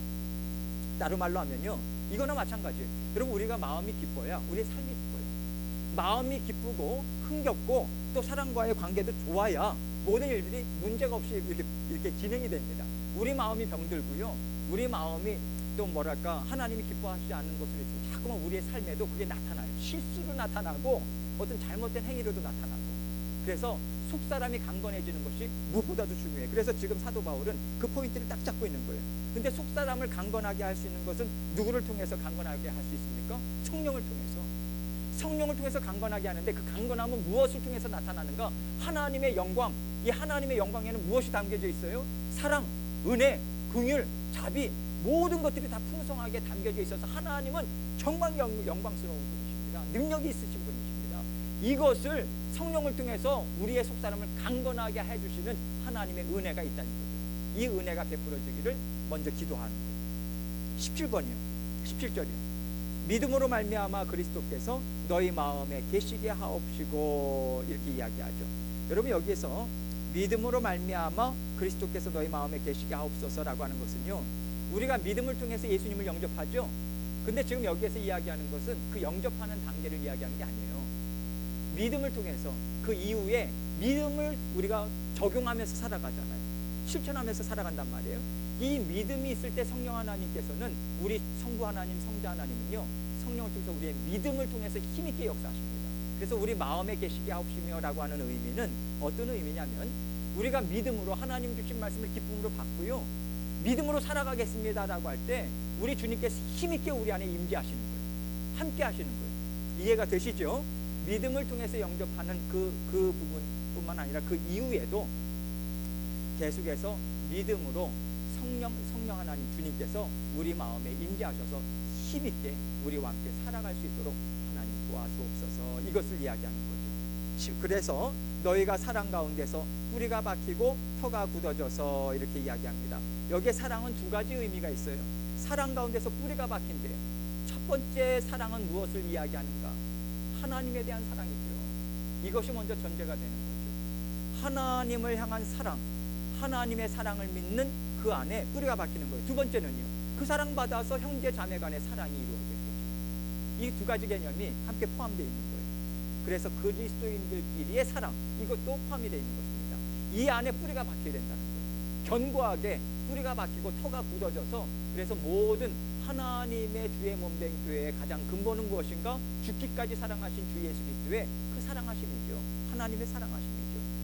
다른 말로 하면요, 이거나 마찬가지예요. 여러분, 우리가 마음이 기뻐야 우리의 삶이 기뻐요. 마음이 기쁘고 흥겹고 또 사람과의 관계도 좋아야 모든 일들이 문제가 없이 이렇게 진행이 됩니다. 우리 마음이 병들고요, 우리 마음이 또 뭐랄까 하나님이 기뻐하시지 않는 것을 있으면 자꾸만 우리의 삶에도 그게 나타나요. 실수로 나타나고 어떤 잘못된 행위로도 나타나고. 그래서 속사람이 강건해지는 것이 무엇보다도 중요해요. 그래서 지금 사도 바울은 그 포인트를 딱 잡고 있는 거예요. 근데 속사람을 강건하게 할 수 있는 것은 누구를 통해서 강건하게 할 수 있습니까? 성령을 통해서. 성령을 통해서 강건하게 하는데, 그 강건함은 무엇을 통해서 나타나는가? 하나님의 영광. 이 하나님의 영광에는 무엇이 담겨져 있어요? 사랑, 은혜, 긍휼, 자비, 모든 것들이 다 풍성하게 담겨져 있어서 하나님은 정말 영광스러운 분이십니다. 능력이 있으신 분이십니다. 이것을 성령을 통해서 우리의 속사람을 강건하게 해주시는 하나님의 은혜가 있다는 거죠. 이 은혜가 베풀어지기를 먼저 기도하는 거예요. 17번이요. 17절이요. 믿음으로 말미암아 그리스도께서 너희 마음에 계시게 하옵시고, 이렇게 이야기하죠. 여러분, 여기에서 믿음으로 말미암아 그리스도께서 너희 마음에 계시게 하옵소서라고 하는 것은요, 우리가 믿음을 통해서 예수님을 영접하죠. 근데 지금 여기에서 이야기하는 것은 그 영접하는 단계를 이야기하는 게 아니에요. 믿음을 통해서 그 이후에 믿음을 우리가 적용하면서 살아가잖아요. 실천하면서 살아간단 말이에요. 이 믿음이 있을 때 성령 하나님께서는, 우리 성부 하나님, 성자 하나님은요, 성령을 통해서 우리의 믿음을 통해서 힘있게 역사하십니다. 그래서 우리 마음에 계시게 하옵시며 라고 하는 의미는 어떤 의미냐면, 우리가 믿음으로 하나님 주신 말씀을 기쁨으로 받고요, 믿음으로 살아가겠습니다 라고 할 때 우리 주님께서 힘있게 우리 안에 임재하시는 거예요. 함께 하시는 거예요. 이해가 되시죠? 믿음을 통해서 영접하는 그 부분뿐만 아니라 그 이후에도 계속해서 믿음으로 성령 하나님 주님께서 우리 마음에 임재하셔서 힘있게 우리와 함께 살아갈 수 있도록 하나님 도와주옵소서, 이것을 이야기하는 거죠. 그래서 너희가 사랑 가운데서 뿌리가 박히고 터가 굳어져서, 이렇게 이야기합니다. 여기에 사랑은 두 가지 의미가 있어요. 사랑 가운데서 뿌리가 박힌대요. 첫 번째 사랑은 무엇을 이야기하는가? 하나님에 대한 사랑이죠. 이것이 먼저 전제가 되는 거죠. 하나님을 향한 사랑, 하나님의 사랑을 믿는 그 안에 뿌리가 박히는 거예요. 두 번째는요, 그 사랑 받아서 형제 자매 간의 사랑이 이루어져야 되죠. 이 두 가지 개념이 함께 포함되어 있는 거예요. 그래서 그리스도인들끼리의 사랑, 이것도 포함이 되어 있는 것입니다. 이 안에 뿌리가 박혀야 된다는 거예요. 견고하게 뿌리가 박히고 터가 굳어져서, 그래서 모든 하나님의 주의 몸된 교회의 가장 근본은 무엇인가? 죽기까지 사랑하신 주 예수 그리스도의 그 사랑하심이죠. 하나님의 사랑하심이죠.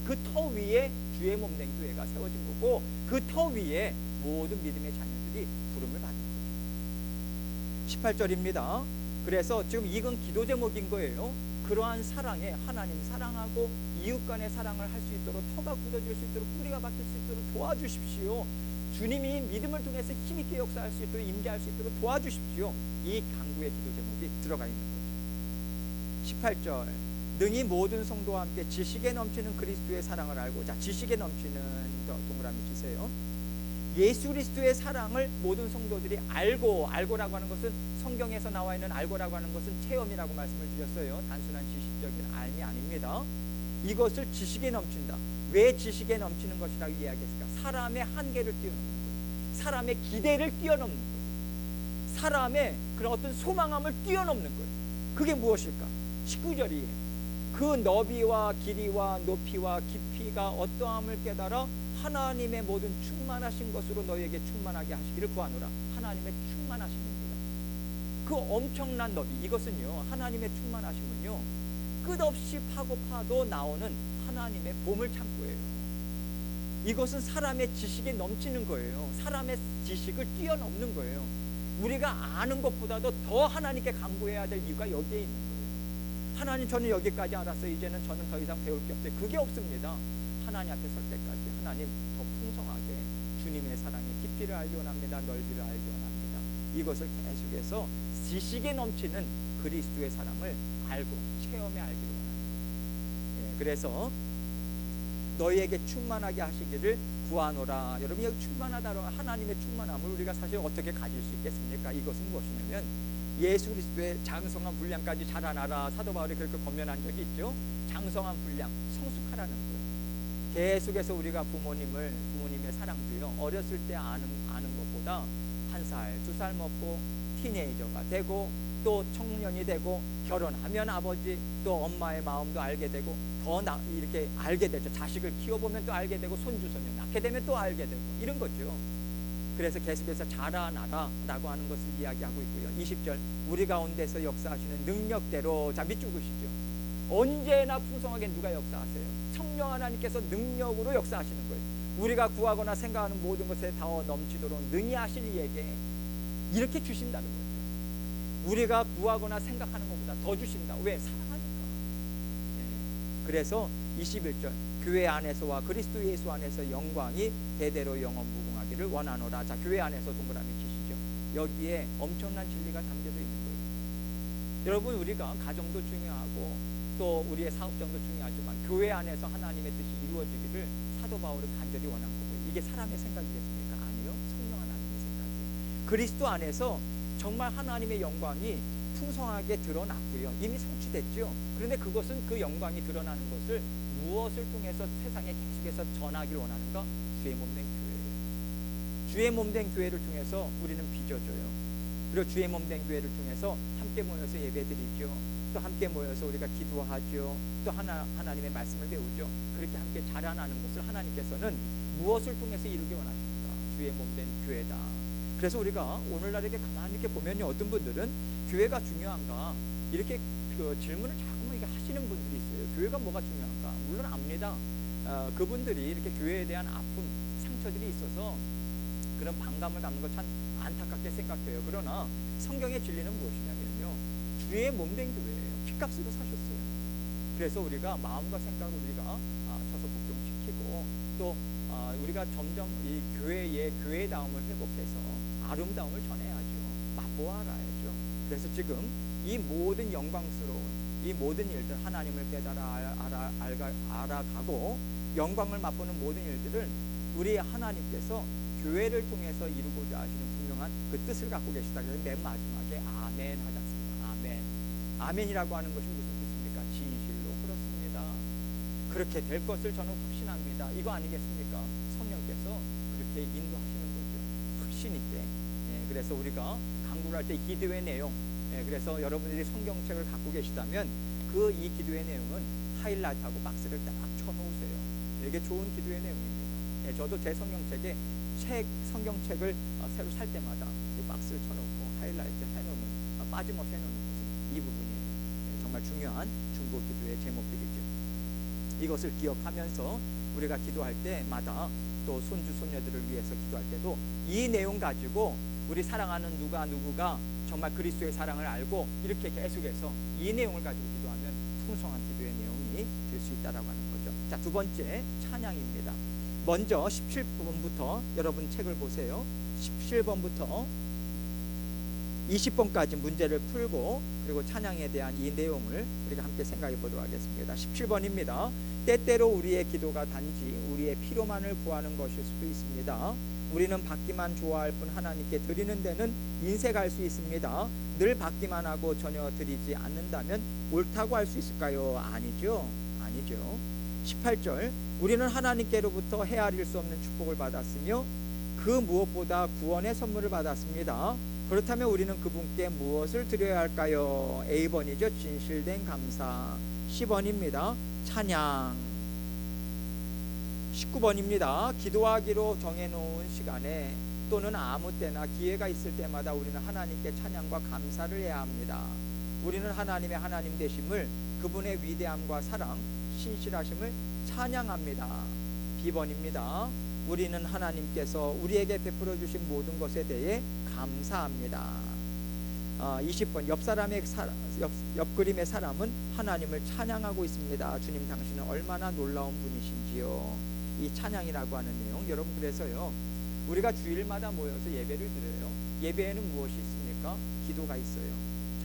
그 터 위에 주의 몸된 교회가 세워진 거고, 그 터 위에 모든 믿음의 자녀들이 부름을 받는 거죠. 18절입니다. 그래서 지금 이건 기도 제목인 거예요. 그러한 사랑에 하나님 사랑하고 이웃 간의 사랑을 할 수 있도록, 터가 굳어질 수 있도록, 뿌리가 박힐 수 있도록 도와주십시오. 주님이 믿음을 통해서 힘있게 역사할 수 있도록 임재할 수 있도록 도와주십시오. 이 간구의 기도 제목이 들어가 있는 거죠. 18절 능히 모든 성도와 함께 지식에 넘치는 그리스도의 사랑을 알고, 자, 지식에 넘치는 동그라미 치세요. 예수 그리스도의 사랑을 모든 성도들이 알고라고 하는 것은 성경에서 나와 있는 알고라고 하는 것은 체험이라고 말씀을 드렸어요. 단순한 지식적인 알미 아닙니다. 이것을 지식에 넘친다. 왜 지식에 넘치는 것이라고 이야기했을까? 사람의 한계를 뛰어넘는 거예요. 사람의 기대를 뛰어넘는 거예요. 사람의 그런 어떤 소망함을 뛰어넘는 거예요. 그게 무엇일까? 19절이에요. 그 너비와 길이와 높이와 깊이가 어떠함을 깨달아 하나님의 모든 충만하신 것으로 너희에게 충만하게 하시기를 구하노라. 하나님의 충만하심입니다. 그 엄청난 너비, 이것은요, 하나님의 충만하심은요, 끝없이 파고 파도 나오는 하나님의 보물 창고예요. 이것은 사람의 지식에 넘치는 거예요. 사람의 지식을 뛰어넘는 거예요. 우리가 아는 것보다도 더 하나님께 간구해야 될 이유가 여기에 있는 거예요. 하나님, 저는 여기까지 알았어요. 이제는 저는 더 이상 배울 게 없어요. 그게 없습니다. 하나님 앞에 설 때까지 하나님 더 풍성하게 주님의 사랑의 깊이를 알기 원합니다. 넓이를 알기 원합니다. 이것을 계속해서 지식에 넘치는 그리스도의 사랑을 알고 체험해 알기를 원합니다. 예, 그래서 너희에게 충만하게 하시기를 구하노라. 여러분, 여기 충만하다로 하나님의 충만함을 우리가 사실 어떻게 가질 수 있겠습니까? 이것은 무엇이냐면 예수 그리스도의 장성한 분량까지 자라나라. 사도 바울이 그렇게 권면한 적이 있죠. 장성한 분량, 성숙하라는 거예요. 계속해서 우리가 부모님의 사랑도요, 어렸을 때 아는 것보다 1살, 2살 먹고 티네이저가 되고 또 청년이 되고 결혼하면 아버지 또 엄마의 마음도 알게 되고 더 이렇게 알게 되죠. 자식을 키워보면 또 알게 되고 손주 손녀 낳게 되면 또 알게 되고 이런 거죠. 그래서 계속해서 자라나라 라고 하는 것을 이야기하고 있고요. 20절 우리 가운데서 역사하시는 능력대로, 자, 밑줄 그시죠. 언제나 풍성하게 누가 역사하세요? 성령 하나님께서 능력으로 역사하시는 거예요. 우리가 구하거나 생각하는 모든 것에 더 넘치도록 능히 하실 이에게 이렇게 주신다는 거죠. 우리가 구하거나 생각하는 것보다 더 주신다. 왜? 사랑하니까. 예. 그래서 21절 교회 안에서와 그리스도 예수 안에서 영광이 대대로 영원 무궁하기를 원하노라. 자, 교회 안에서 동그라미 치시죠. 여기에 엄청난 진리가 담겨져 있는 거예요. 여러분, 우리가 가정도 중요하고 또 우리의 사업장도 중요하지만 교회 안에서 하나님의 뜻이 이루어지기를 사도 바울은 간절히 원한 거고요. 이게 사람의 생각이겠습니까? 아니요, 성령 하나님의 생각이에요. 그리스도 안에서 정말 하나님의 영광이 풍성하게 드러났고요. 이미 성취됐죠. 그런데 그것은 그 영광이 드러나는 것을 무엇을 통해서 세상에 계속해서 전하기를 원하는가? 주의 몸된 교회예요. 주의 몸된 교회를 통해서 우리는 빚어줘요. 그리고 주의 몸된 교회를 통해서 함께 모여서 예배드리죠. 또 함께 모여서 우리가 기도하죠. 또 하나님의 말씀을 배우죠. 그렇게 함께 자라나는 것을 하나님께서는 무엇을 통해서 이루기 원하십니까? 주의 몸된 교회다. 그래서 우리가 오늘날 이렇게 가만히 이렇게 보면요, 어떤 분들은 교회가 중요한가 이렇게 그 질문을 자꾸만 이렇게 하시는 분들이 있어요. 교회가 뭐가 중요한가? 물론 압니다. 그분들이 이렇게 교회에 대한 아픔, 상처들이 있어서 그런 반감을 갖는 거 참 안타깝게 생각해요. 그러나 성경의 진리는 무엇이냐면요, 주의 몸된 교회예요. 핏값으로 사셨어요. 그래서 우리가 마음과 생각을 우리가 쳐서 복종시키고 또 우리가 점점 이 교회다움을 회복해서 아름다움을 전해야죠. 맛보아라야죠. 그래서 지금 이 모든 영광스러운 이 모든 일들, 하나님을 깨달아 알아가고 영광을 맛보는 모든 일들을 우리 하나님께서 교회를 통해서 이루고자 하시는 분명한 그 뜻을 갖고 계시다. 그래서 맨 마지막에 아멘 하지 않습니까? 아멘. 아멘이라고 하는 것이 무슨 뜻입니까? 진실로 그렇습니다. 그렇게 될 것을 저는 확신합니다. 이거 아니겠습니까? 성령께서 그렇게 인도하시는 거죠. 확신 있게. 예, 그래서 우리가 강구를 할 때 기도의 내용, 예, 그래서 여러분들이 성경책을 갖고 계시다면 그 이 기도의 내용은 하이라이트하고 박스를 딱 쳐놓으세요. 되게 좋은 기도의 내용입니다. 예, 저도 제 성경책에 성경책을 새로 살 때마다 이 박스를 쳐놓고 하이라이트 해놓는, 빠짐없이 해놓는 것은 이 부분이에요. 예, 정말 중요한 중보 기도의 제목들이죠. 이것을 기억하면서 우리가 기도할 때마다 또 손주 손녀들을 위해서 기도할 때도 이 내용 가지고 우리 사랑하는 누구가 정말 그리스도의 사랑을 알고 이렇게 계속해서 이 내용을 가지고 기도하면 풍성한 기도의 내용이 될 수 있다라고 하는 거죠. 자, 두 번째 찬양입니다. 먼저 17번부터 여러분 책을 보세요. 17번부터 20번까지 문제를 풀고 그리고 찬양에 대한 이 내용을 우리가 함께 생각해 보도록 하겠습니다. 17번입니다. 때때로 우리의 기도가 단지 우리의 필요만을 구하는 것일 수도 있습니다. 우리는 받기만 좋아할 뿐 하나님께 드리는 데는 인색할 수 있습니다. 늘 받기만 하고 전혀 드리지 않는다면 옳다고 할 수 있을까요? 아니죠. 18절 우리는 하나님께로부터 헤아릴 수 없는 축복을 받았으며 그 무엇보다 구원의 선물을 받았습니다. 그렇다면 우리는 그분께 무엇을 드려야 할까요? A번이죠. 진실된 감사. 10번입니다. 찬양. 19번입니다. 기도하기로 정해놓은 시간에 또는 아무 때나 기회가 있을 때마다 우리는 하나님께 찬양과 감사를 해야 합니다. 우리는 하나님의 하나님 되심을, 그분의 위대함과 사랑, 신실하심을 찬양합니다. B번입니다. 우리는 하나님께서 우리에게 베풀어 주신 모든 것에 대해 감사합니다. 20번 옆 그림의 사람은 하나님을 찬양하고 있습니다. 주님 당신은 얼마나 놀라운 분이신지요. 이 찬양이라고 하는 내용, 여러분 그래서요 우리가 주일마다 모여서 예배를 드려요. 예배에는 무엇이 있습니까? 기도가 있어요.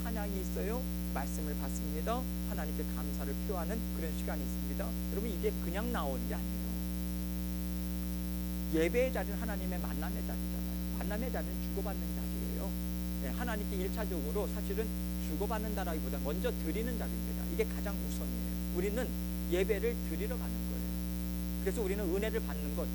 찬양이 있어요. 말씀을 받습니다. 하나님께 감사를 표하는 그런 시간이 있습니다. 여러분 이게 그냥 나오는 게 아니에요. 예배의 자리는 하나님의 만남의 자리잖아요. 만남의 자리는 주고받는 자리예요. 네, 하나님께 1차적으로 사실은 주고받는다라기보다 먼저 드리는 자리입니다. 이게 가장 우선이에요. 우리는 예배를 드리러 가는 거예요. 그래서 우리는 은혜를 받는 것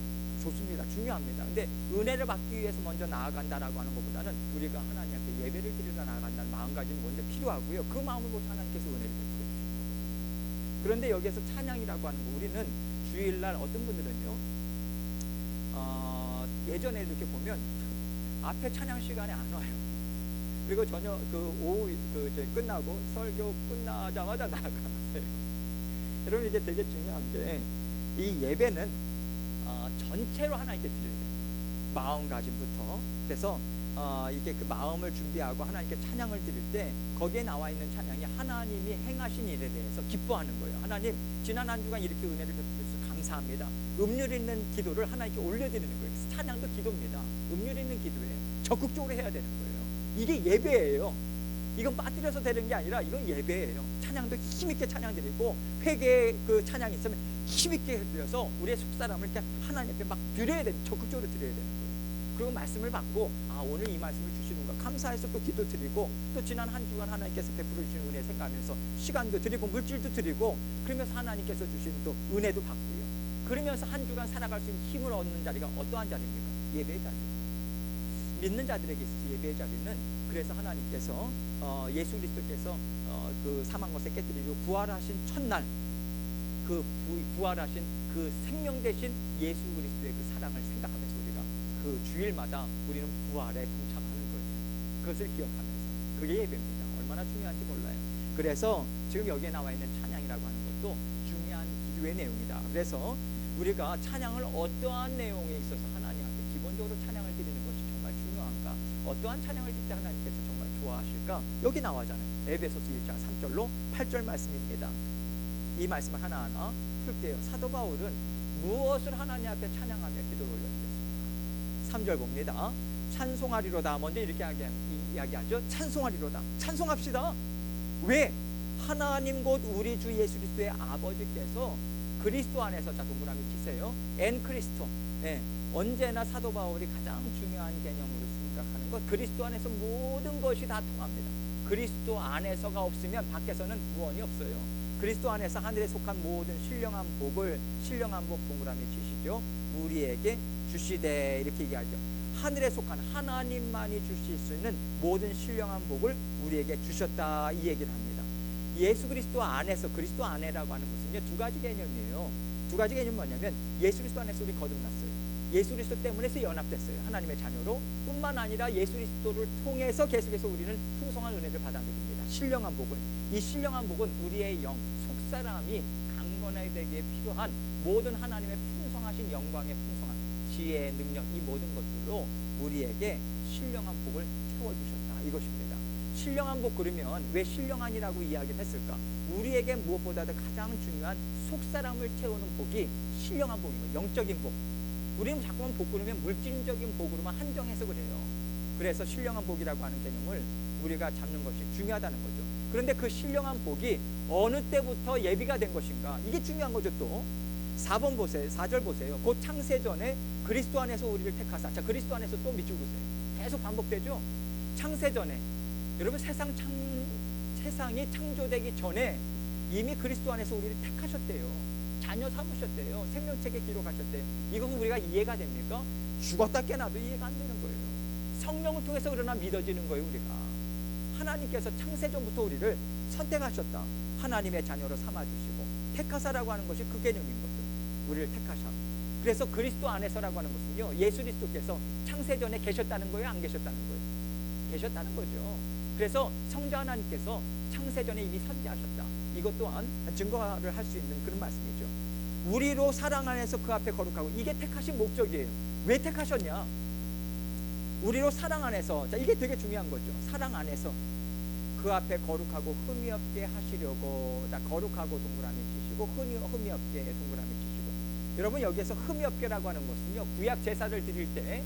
좋습니다. 중요합니다. 근데 은혜를 받기 위해서 먼저 나아간다라고 하는 것보다는 우리가 하나님 앞에 예배를 드리러 나아간다는 마음가짐이 먼저 필요하고요. 그 마음을 보고 하나님께서 은혜를 베풀어 주시는 거거든요. 그런데 여기에서 찬양이라고 하는 거, 우리는 주일날 어떤 분들은요 예전에 이렇게 보면 앞에 찬양 시간에 안 와요. 그리고 저녁 오후 끝나고 설교 끝나자마자 나가세요. 여러분 이게 되게 중요한 게 이 예배는 전체로 하나님께 드려야 돼요. 마음가짐부터. 그래서 이게 그 마음을 준비하고 하나님께 찬양을 드릴 때 거기에 나와 있는 찬양이 하나님이 행하신 일에 대해서 기뻐하는 거예요. 하나님 지난 한 주간 이렇게 은혜를 베풀어주셔서 감사합니다. 음률 있는 기도를 하나님께 올려드리는 거예요. 찬양도 기도입니다. 음률 있는 기도예요. 적극적으로 해야 되는 거예요. 이게 예배예요. 이건 빠뜨려서 되는 게 아니라 이건 예배예요. 찬양도 힘있게 찬양드리고 회개의 그 찬양이 있으면 힘있게 드려서 우리의 속사람을 이렇게 하나님 앞에 막 드려야 되는, 적극적으로 드려야 되는 거예요. 그리고 말씀을 받고 오늘 이 말씀을 주시는가 감사해서 또 기도 드리고 또 지난 한 주간 하나님께서 베풀어 주신 은혜 생각하면서 시간도 드리고 물질도 드리고 그러면서 하나님께서 주신 또 은혜도 받고요. 그러면서 한 주간 살아갈 수 있는 힘을 얻는 자리가 어떠한 자리입니까? 예배의 자리. 믿는 자들에게 있어서 예배의 자리는 그래서 하나님께서 예수 그리스도께서 그 사망 것에 깨뜨리고 부활하신 첫날 그 부활하신 그 생명 되신 예수 그리스도의 그 사랑을 생각하면서 우리가 그 주일마다 우리는 부활에 동참하는 거예요. 그것을 기억하면서 그게 예배입니다. 얼마나 중요한지 몰라요. 그래서 지금 여기에 나와 있는 찬양이라고 하는 것도 중요한 기도의 내용이다. 그래서 우리가 찬양을 어떠한 내용에 있어서 하나님 앞에 기본적으로 찬양을 드리는 것이 정말 중요한가, 어떠한 찬양을 드릴 때 하나님께서 정말 좋아하실까, 여기 나와잖아요. 에베소서 1장 3절로 8절 말씀입니다. 이 말씀을 하나하나 풀게요. 사도 바울은 무엇을 하나님 앞에 찬양하며 기도를 올려드렸습니까? 3절 봅니다. 찬송하리로다. 먼저 이렇게 이야기하죠. 찬송하리로다. 찬송합시다. 왜? 하나님 곧 우리 주 예수 그리스도의 아버지께서 그리스도 안에서, 자 동그라미 치세요. 엔 크리스토. 언제나 사도 바울이 가장 중요한 개념으로 생각하는 것, 그리스도 안에서 모든 것이 다 통합니다. 그리스도 안에서가 없으면 밖에서는 구원이 없어요. 그리스도 안에서 하늘에 속한 모든 신령한 복을, 신령한 복 동그라미 치시죠. 우리에게 주시되, 이렇게 얘기하죠. 하늘에 속한 하나님만이 주실 수 있는 모든 신령한 복을 우리에게 주셨다, 이 얘기를 합니다. 예수 그리스도 안에서, 그리스도 안에라고 하는 것은 두 가지 개념이에요. 두 가지 개념이 뭐냐면 예수 그리스도 안에서 우리 거듭났어요. 예수 그리스도 때문에서 연합됐어요. 하나님의 자녀로. 뿐만 아니라 예수 그리스도를 통해서 계속해서 우리는 풍성한 은혜를 받아들입니다. 신령한 복은, 이 신령한 복은 우리의 영, 속사람이 강건하게 필요한 모든 하나님의 풍성하신 영광의 풍성한 지혜, 능력, 이 모든 것들로 우리에게 신령한 복을 채워주셨다, 이것입니다. 신령한 복, 그러면 왜 신령한이라고 이야기를 했을까? 우리에게 무엇보다도 가장 중요한 속사람을 채우는 복이 신령한 복인 거예요. 영적인 복. 우리는 자꾸만 복 그러면 물질적인 복으로만 한정해서 그래요. 그래서 신령한 복이라고 하는 개념을 우리가 잡는 것이 중요하다는 거죠. 그런데 그 신령한 복이 어느 때부터 예비가 된 것인가, 이게 중요한 거죠. 또 4번 보세요. 4절 보세요. 곧 창세전에 그리스도 안에서 우리를 택하사. 자, 그리스도 안에서 또 밑줄 보세요. 계속 반복되죠. 창세전에, 여러분 세상이 창조되기 전에 이미 그리스도 안에서 우리를 택하셨대요. 자녀 삼으셨대요. 생명책에 기록하셨대요. 이것은 우리가 이해가 됩니까? 죽었다 깨나도 이해가 안 되는 거예요. 성령을 통해서 그러나 믿어지는 거예요. 우리가 하나님께서 창세전부터 우리를 선택하셨다. 하나님의 자녀로 삼아주시고, 택하사라고 하는 것이 그 개념인 거죠. 우리를 택하셔. 그래서 그리스도 안에서라고 하는 것은요, 예수 그리스도께서 창세전에 계셨다는 거예요, 안 계셨다는 거예요? 계셨다는 거죠. 그래서 성자 하나님께서 창세전에 이미 선지하셨다. 이것 또한 증거를 할 수 있는 그런 말씀이죠. 우리로 사랑 안에서 그 앞에 거룩하고, 이게 택하신 목적이에요. 왜 택하셨냐? 우리로 사랑 안에서, 자, 이게 되게 중요한 거죠. 사랑 안에서 그 앞에 거룩하고 흠이 없게 하시려고. 자, 거룩하고 동그라미 치시고, 흠이 없게 동그라미 치시고. 여러분, 여기에서 흠이 없게라고 하는 것은요, 구약 제사를 드릴 때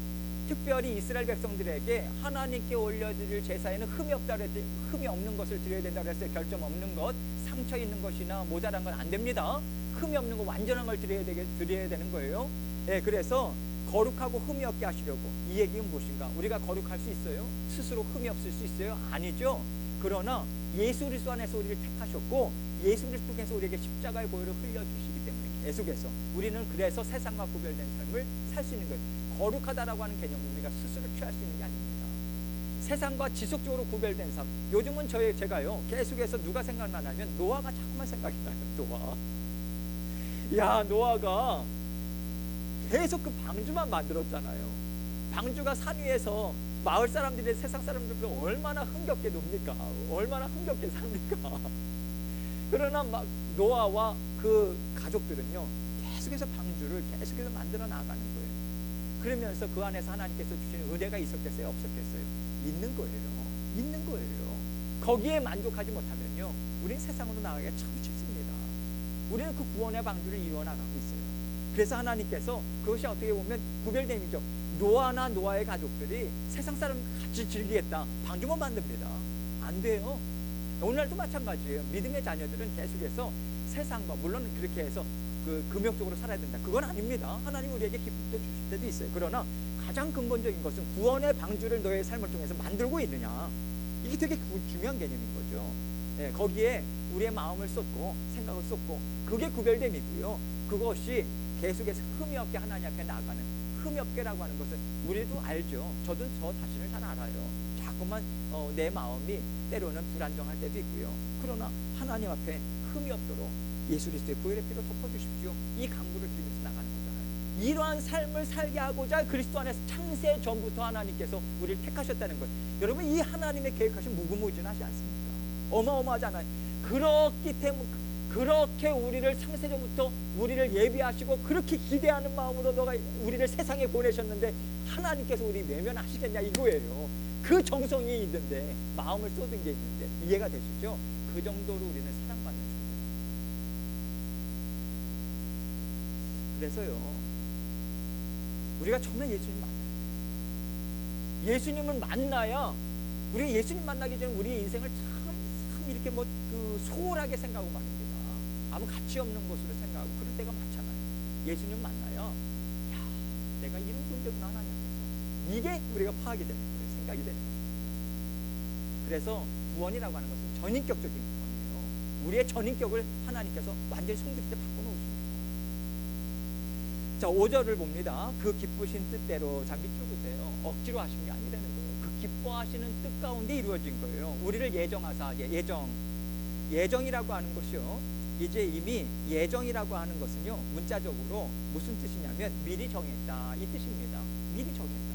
특별히 이스라엘 백성들에게 하나님께 올려드릴 제사에는 흠이 없다 그랬더니, 흠이 없는 것을 드려야 된다 그랬어요. 결점 없는 것, 상처 있는 것이나 모자란 건 안 됩니다. 흠이 없는 거, 완전한 걸 드려야 되는 거예요. 예, 그래서 거룩하고 흠이 없게 하시려고. 이 얘기는 무엇인가? 우리가 거룩할 수 있어요? 스스로 흠이 없을 수 있어요? 아니죠. 그러나 예수 그리스도 안에서 우리를 택하셨고, 예수 그리스도께서 우리에게 십자가의 보혈을 흘려주시기 때문에 계속해서 우리는 그래서 세상과 구별된 삶을 살 수 있는 거예요. 거룩하다라고 하는 개념은 우리가 스스로 취할 수 있는 게 아닙니다. 세상과 지속적으로 구별된 삶. 요즘은 제가요, 계속해서 누가 생각나냐면 노아가 자꾸만 생각이 나요. 노아. 야, 노아가 계속 그 방주만 만들었잖아요. 방주가 산 위에서 마을 사람들이 세상 사람들보다 얼마나 흥겹게 놉니까? 얼마나 흥겹게 삽니까? 그러나 막 노아와 그 가족들은요, 계속해서 방주를 계속해서 만들어 나가는 거예요. 그러면서 그 안에서 하나님께서 주시는 은혜가 있었겠어요? 없었겠어요? 있는 거예요. 있는 거예요. 거기에 만족하지 못하면요, 우리는 세상으로 나가기가 참 쉽습니다. 우리는 그 구원의 방주를 이루어 나가고 있어요. 그래서 하나님께서 그것이 어떻게 보면 구별됨이죠. 노아나 노아의 가족들이 세상 사람 같이 즐기겠다, 방주만 만듭니다. 안 돼요. 오늘날도 마찬가지예요. 믿음의 자녀들은 계속해서 세상과, 물론 그렇게 해서 그 금욕적으로 살아야 된다, 그건 아닙니다. 하나님 우리에게 기쁨도 주실 때도 있어요. 그러나 가장 근본적인 것은 구원의 방주를 너의 삶을 통해서 만들고 있느냐, 이게 되게 중요한 개념인 거죠. 예, 거기에 우리의 마음을 쏟고 생각을 쏟고, 그게 구별됨이고요. 그것이 계속해서 흠이 없게 하나님 앞에 나가는, 흠이 없게라고 하는 것은 우리도 알죠. 저도 저 자신을 잘 알아요. 자꾸만 내 마음이 때로는 불안정할 때도 있고요. 그러나 하나님 앞에 흠이 없도록 예수 그리스도의 보혈의 피로 덮어주십시오, 이 간구를 드리면서 나가는 거잖아요. 이러한 삶을 살게 하고자 그리스도 안에서 창세 전부터 하나님께서 우리를 택하셨다는 것. 여러분, 이 하나님의 계획하신 무궁무진하지 않습니까? 어마어마하잖아요. 그렇기 때문에 그렇게 우리를 창세전부터 우리를 예비하시고 그렇게 기대하는 마음으로 너가 우리를 세상에 보내셨는데 하나님께서 우리 외면하시겠냐 이거예요. 그 정성이 있는데, 마음을 쏟은 게 있는데, 이해가 되시죠? 그 정도로 우리는 사랑받는 존재다. 그래서요, 우리가 정말 예수님 만나야 돼요. 예수님을 만나야, 우리가 예수님 만나기 전에 우리의 인생을 참 이렇게 소홀하게 생각하고 말입니다. 아무 가치 없는 것으로 생각하고 그럴 때가 많잖아요. 예수님 만나야, 야, 내가 이런 존재구나 하나님 앞에서. 이게 우리가 파악이 되는 거예요. 생각이 되는 거예요. 그래서 구원이라고 하는 것은 전인격적인 구원이에요. 우리의 전인격을 하나님께서 완전히 성도일 때 바꿔놓으십니다. 자, 5절을 봅니다. 그 기쁘신 뜻대로. 자, 밑줄 보세요. 억지로 하신 게 아니라는 거예요. 그 기뻐하시는 뜻 가운데 이루어진 거예요. 우리를 예정하사. 예정이라고 하는 것이요, 이제 이미 예정이라고 하는 것은요, 문자적으로 무슨 뜻이냐면 미리 정했다, 이 뜻입니다. 미리 정했다.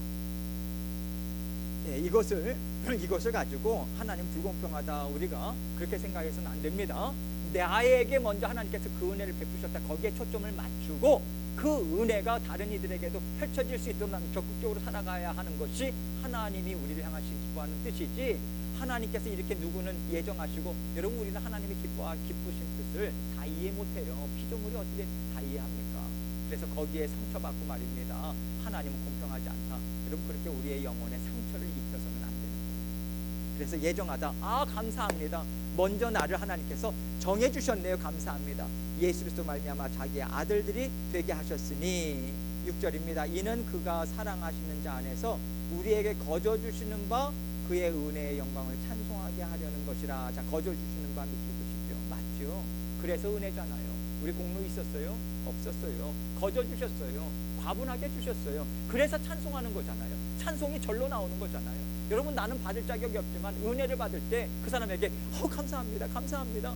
예, 이것을 가지고 하나님 불공평하다, 우리가 그렇게 생각해서는 안 됩니다. 나에게 먼저 하나님께서 그 은혜를 베푸셨다, 거기에 초점을 맞추고 그 은혜가 다른 이들에게도 펼쳐질 수 있도록 적극적으로 살아가야 하는 것이 하나님이 우리를 향하시기 기뻐하는 뜻이지, 하나님께서 이렇게 누구는 예정하시고, 여러분 우리는 하나님이 기쁘신 뜻을 다 이해 못해요. 피조물이 어떻게 다 이해합니까? 그래서 거기에 상처받고 말입니다. 하나님은 공평하지 않다. 여러분 그렇게 우리의 영혼에 상처를 입혀서는 안 되는 거예요. 그래서 예정하다. 감사합니다. 먼저 나를 하나님께서 정해주셨네요. 감사합니다. 예수 그리스도 말미암아 자기의 아들들이 되게 하셨으니, 6절입니다. 이는 그가 사랑하시는 자 안에서 우리에게 거저 주시는 바 그의 은혜의 영광을 찬송하게 하려는 것이라. 자, 거저 주시는 바 미칠 것이죠. 맞죠? 그래서 은혜잖아요. 우리 공로 있었어요? 없었어요. 거저 주셨어요. 과분하게 주셨어요. 그래서 찬송하는 거잖아요. 찬송이 절로 나오는 거잖아요. 여러분 나는 받을 자격이 없지만 은혜를 받을 때 그 사람에게 감사합니다. 감사합니다.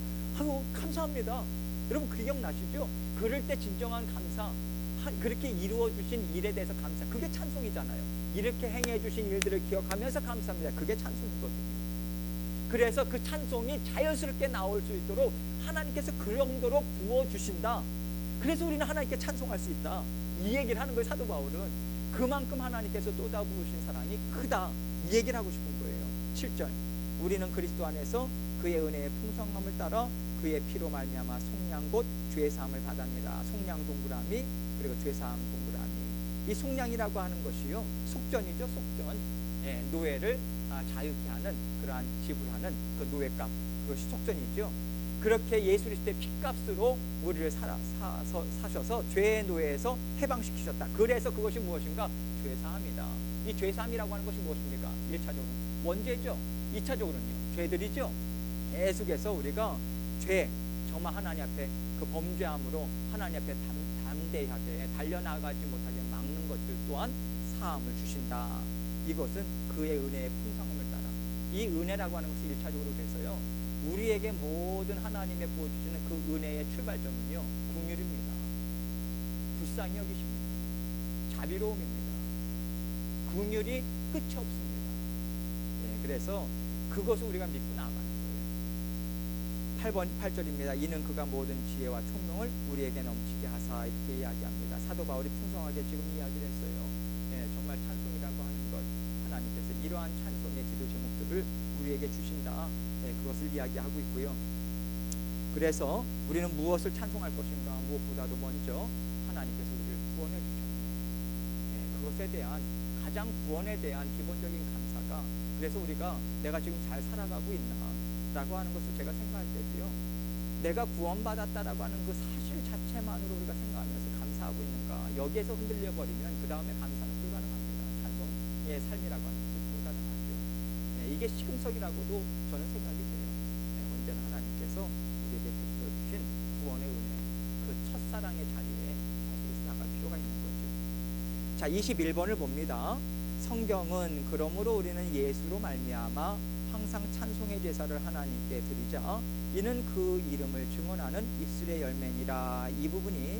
감사합니다. 여러분 그 기억나시죠? 그럴 때 진정한 감사, 그렇게 이루어 주신 일에 대해서 감사, 그게 찬송이잖아요. 이렇게 행해 주신 일들을 기억하면서 감사합니다. 그게 찬송이거든요. 그래서 그 찬송이 자연스럽게 나올 수 있도록 하나님께서 그 정도로 부어주신다. 그래서 우리는 하나님께 찬송할 수 있다. 이 얘기를 하는 거예요. 사도 바울은 그만큼 하나님께서 쏟아부으신 사랑이 크다, 이 얘기를 하고 싶은 거예요. 7절, 우리는 그리스도 안에서 그의 은혜의 풍성함을 따라 그의 피로 말미암아 속량 곧 죄사함을 받았느니라. 속량 동그라미, 그리고 죄사함 동그라미. 이 속량이라고 하는 것이요, 속전이죠. 속전. 노예를 자유케 하는, 그러한 지불하는 그 노예값, 그것이 속전이죠. 그렇게 예수 그리스도의 피값으로 우리를 사셔서 죄의 노예에서 해방시키셨다. 그래서 그것이 무엇인가? 죄사함이다. 이 죄사함이라고 하는 것이 무엇입니까? 1차적으로는 원죄죠. 2차적으로는요, 죄들이죠. 계속해서 우리가 죄, 정말 하나님 앞에 그 범죄함으로 하나님 앞에 담대하게 달려나가지 못하게 막는 것들 또한 사함을 주신다. 이것은 그의 은혜의 풍성함을 따라. 이 은혜라고 하는 것이 1차적으로 돼서요, 우리에게 모든 하나님의 부어주시는 그 은혜의 출발점은요, 긍휼입니다. 불쌍히 여기십니다. 자비로움입니다. 긍휼이 끝이 없습니다. 그래서 그것을 우리가 믿고 나아가는 거예요. 8절입니다. 이는 그가 모든 지혜와 총명을 우리에게 넘치게 하사, 이렇게 이야기합니다. 사도 바울이 풍성하게 지금 이야기를 했어요. 정말 찬송이라고 하는 것, 하나님께서 이러한 찬송의 기도 제목들을 우리에게 주신다. 그것을 이야기하고 있고요. 그래서 우리는 무엇을 찬송할 것인가? 무엇보다도 먼저 하나님께서 우리를 구원해 주셨다. 그것에 대한, 가장 구원에 대한 기본적인 감사가, 그래서 우리가 내가 지금 잘 살아가고 있나 라고 하는 것을 제가 생각할 때도요, 내가 구원받았다라고 하는 그 사실 자체만으로 우리가 생각하면서 감사하고 있는가, 여기에서 흔들려 버리면 그 다음에 감사는 불가능합니다. 찬송의 삶이라고 하는 것은 불가능하죠. 이게 시금석이라고도 저는 생각이 돼요. 언제나 하나님께서 우리에게 베풀어 주신 구원의 은혜, 그 첫사랑의 자리에 계속 나갈 필요가 있는 거죠. 자, 21번을 봅니다. 성경은 그러므로 우리는 예수로 말미암아 항상 찬송의 제사를 하나님께 드리자. 이는 그 이름을 증언하는 입술의 열매니라. 이 부분이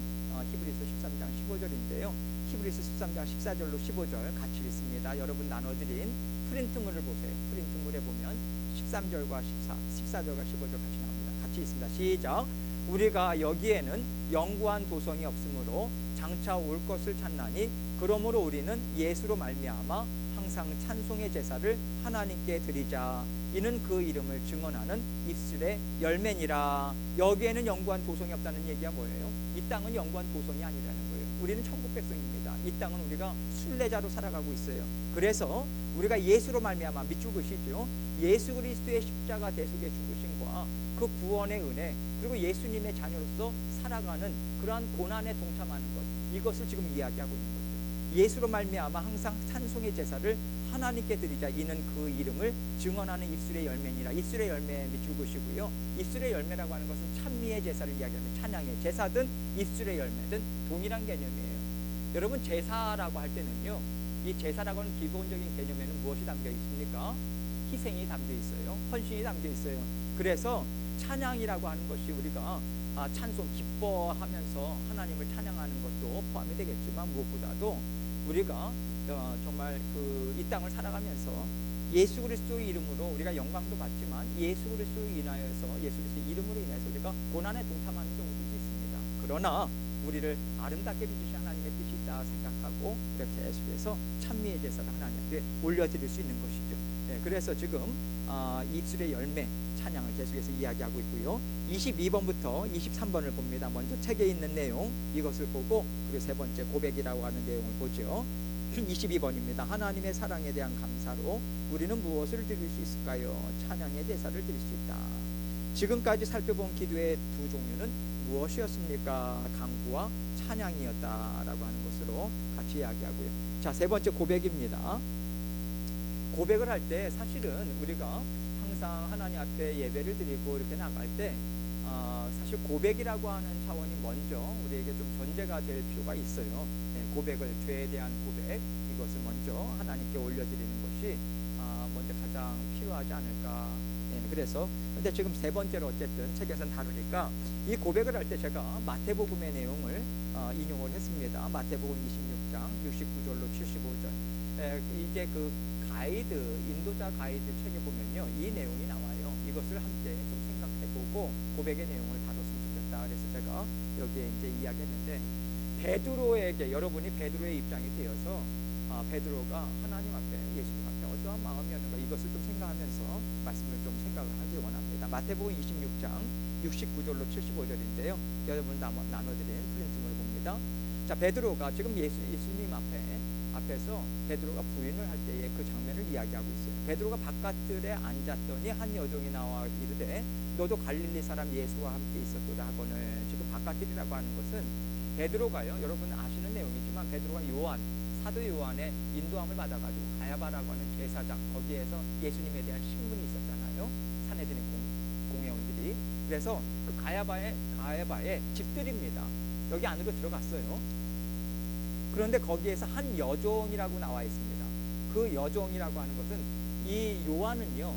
히브리서 13장 15절인데요. 히브리서 13장 14절로 15절 같이 있습니다. 여러분 나눠드린 프린트물을 보세요. 프린트물에 보면 13절과 14절과 15절 같이 나옵니다. 같이 있습니다. 시작. 우리가 여기에는 영구한 도성이 없으므로 장차 올 것을 찾나니 그러므로 우리는 예수로 말미암아 항상 찬송의 제사를 하나님께 드리자. 이는 그 이름을 증언하는 입술의 열매니라. 여기에는 영구한 도성이 없다는 얘기가 뭐예요? 이 땅은 영구한 도성이 아니라는 거예요. 우리는 천국 백성입니다. 이 땅은 우리가 순례자로 살아가고 있어요. 그래서 우리가 예수로 말미암아 밑줄 그시죠. 예수 그리스도의 십자가 대속의 죽으심과 그 구원의 은혜, 그리고 예수님의 자녀로서 살아가는 그러한 고난에 동참하는 것, 이것을 지금 이야기하고 있는 거죠. 예수로 말미암아 항상 찬송의 제사를 하나님께 드리자. 이는 그 이름을 증언하는 입술의 열매니라. 입술의 열매 밑줄 그시고요. 입술의 열매라고 하는 것은 찬미의 제사를 이야기하는, 찬양의 제사든 입술의 열매든 동일한 개념이에요. 여러분 제사라고 할 때는요, 이 제사라고 하는 기본적인 개념에는 무엇이 담겨 있습니까? 희생이 담겨 있어요. 헌신이 담겨 있어요. 그래서 찬양이라고 하는 것이 우리가 찬송, 기뻐하면서 하나님을 찬양하는 것도 포함이 되겠지만, 무엇보다도 우리가 정말 이 땅을 살아가면서 예수 그리스도의 이름으로 우리가 영광도 받지만, 예수 그리스도로 인하여서, 예수 그리스도의 이름으로 인해서 우리가 고난에 동참하는 경우도 있습니다. 그러나 우리를 아름답게 빚으신 하나님의 뜻이 있다 생각하고 이렇게 계속해서 찬미의 제사를 하나님께 올려드릴 수 있는 것이죠. 그래서 지금 입술의 열매 찬양을 계속해서 이야기하고 있고요. 22번부터 23번을 봅니다. 먼저 책에 있는 내용 이것을 보고 그리고 세 번째 고백이라고 하는 내용을 보죠. 22번입니다. 하나님의 사랑에 대한 감사로 우리는 무엇을 드릴 수 있을까요? 찬양의 제사를 드릴 수 있다. 지금까지 살펴본 기도의 두 종류는 무엇이었습니까? 간구와 찬양이었다라고 하는 것으로 같이 이야기하고요. 자, 세 번째 고백입니다. 고백을 할 때 사실은 우리가 항상 하나님 앞에 예배를 드리고 이렇게 나갈 때 사실 고백이라고 하는 차원이 먼저 우리에게 좀 전제가 될 필요가 있어요. 고백을, 죄에 대한 고백, 이것을 먼저 하나님께 올려드리는 것이 먼저 가장 필요하지 않을까. 그래서 근데 지금 세 번째로 어쨌든 책에서는 다루니까 이 고백을 할 때 제가 마태복음의 내용을 인용을 했습니다. 마태복음 26장 69절로 75절. 이게 그 가이드, 인도자 가이드 책에 보면요, 이 내용이 나와요. 이것을 함께 좀 생각해보고 고백의 내용을 다뤘으면 좋겠다. 그래서 제가 여기에 이제 이야기했는데, 베드로에게, 여러분이 베드로의 입장이 되어서 베드로가 하나님 앞에, 예수님 앞에 어떠한 마음이었는가, 이것을 좀 생각하면서 말씀을 좀 생각을 하기 원합니다. 마태복음 26장 69절로 75절인데요. 여러분 나눠드린 프린트물을 봅니다. 자, 베드로가 지금 예수님 앞에서 베드로가 부인을 할 때의 그 장면을 이야기하고 있어요. 베드로가 바깥들에 앉았더니 한 여종이 나와 이르되 너도 갈릴리 사람 예수와 함께 있었도다 하거늘. 지금 바깥들이라고 하는 것은 베드로가요, 여러분 아시는 내용이지만 베드로가 요한, 사도 요한의 인도함을 받아가지고 가야바라고 하는 제사장, 거기에서 예수님에 대한 신문이 있었잖아요. 산헤드린 공회원들이. 그래서 그 가야바의 집들입니다. 여기 안으로 들어갔어요. 그런데 거기에서 한 여종이라고 나와 있습니다. 그 여종이라고 하는 것은 이 요한은요,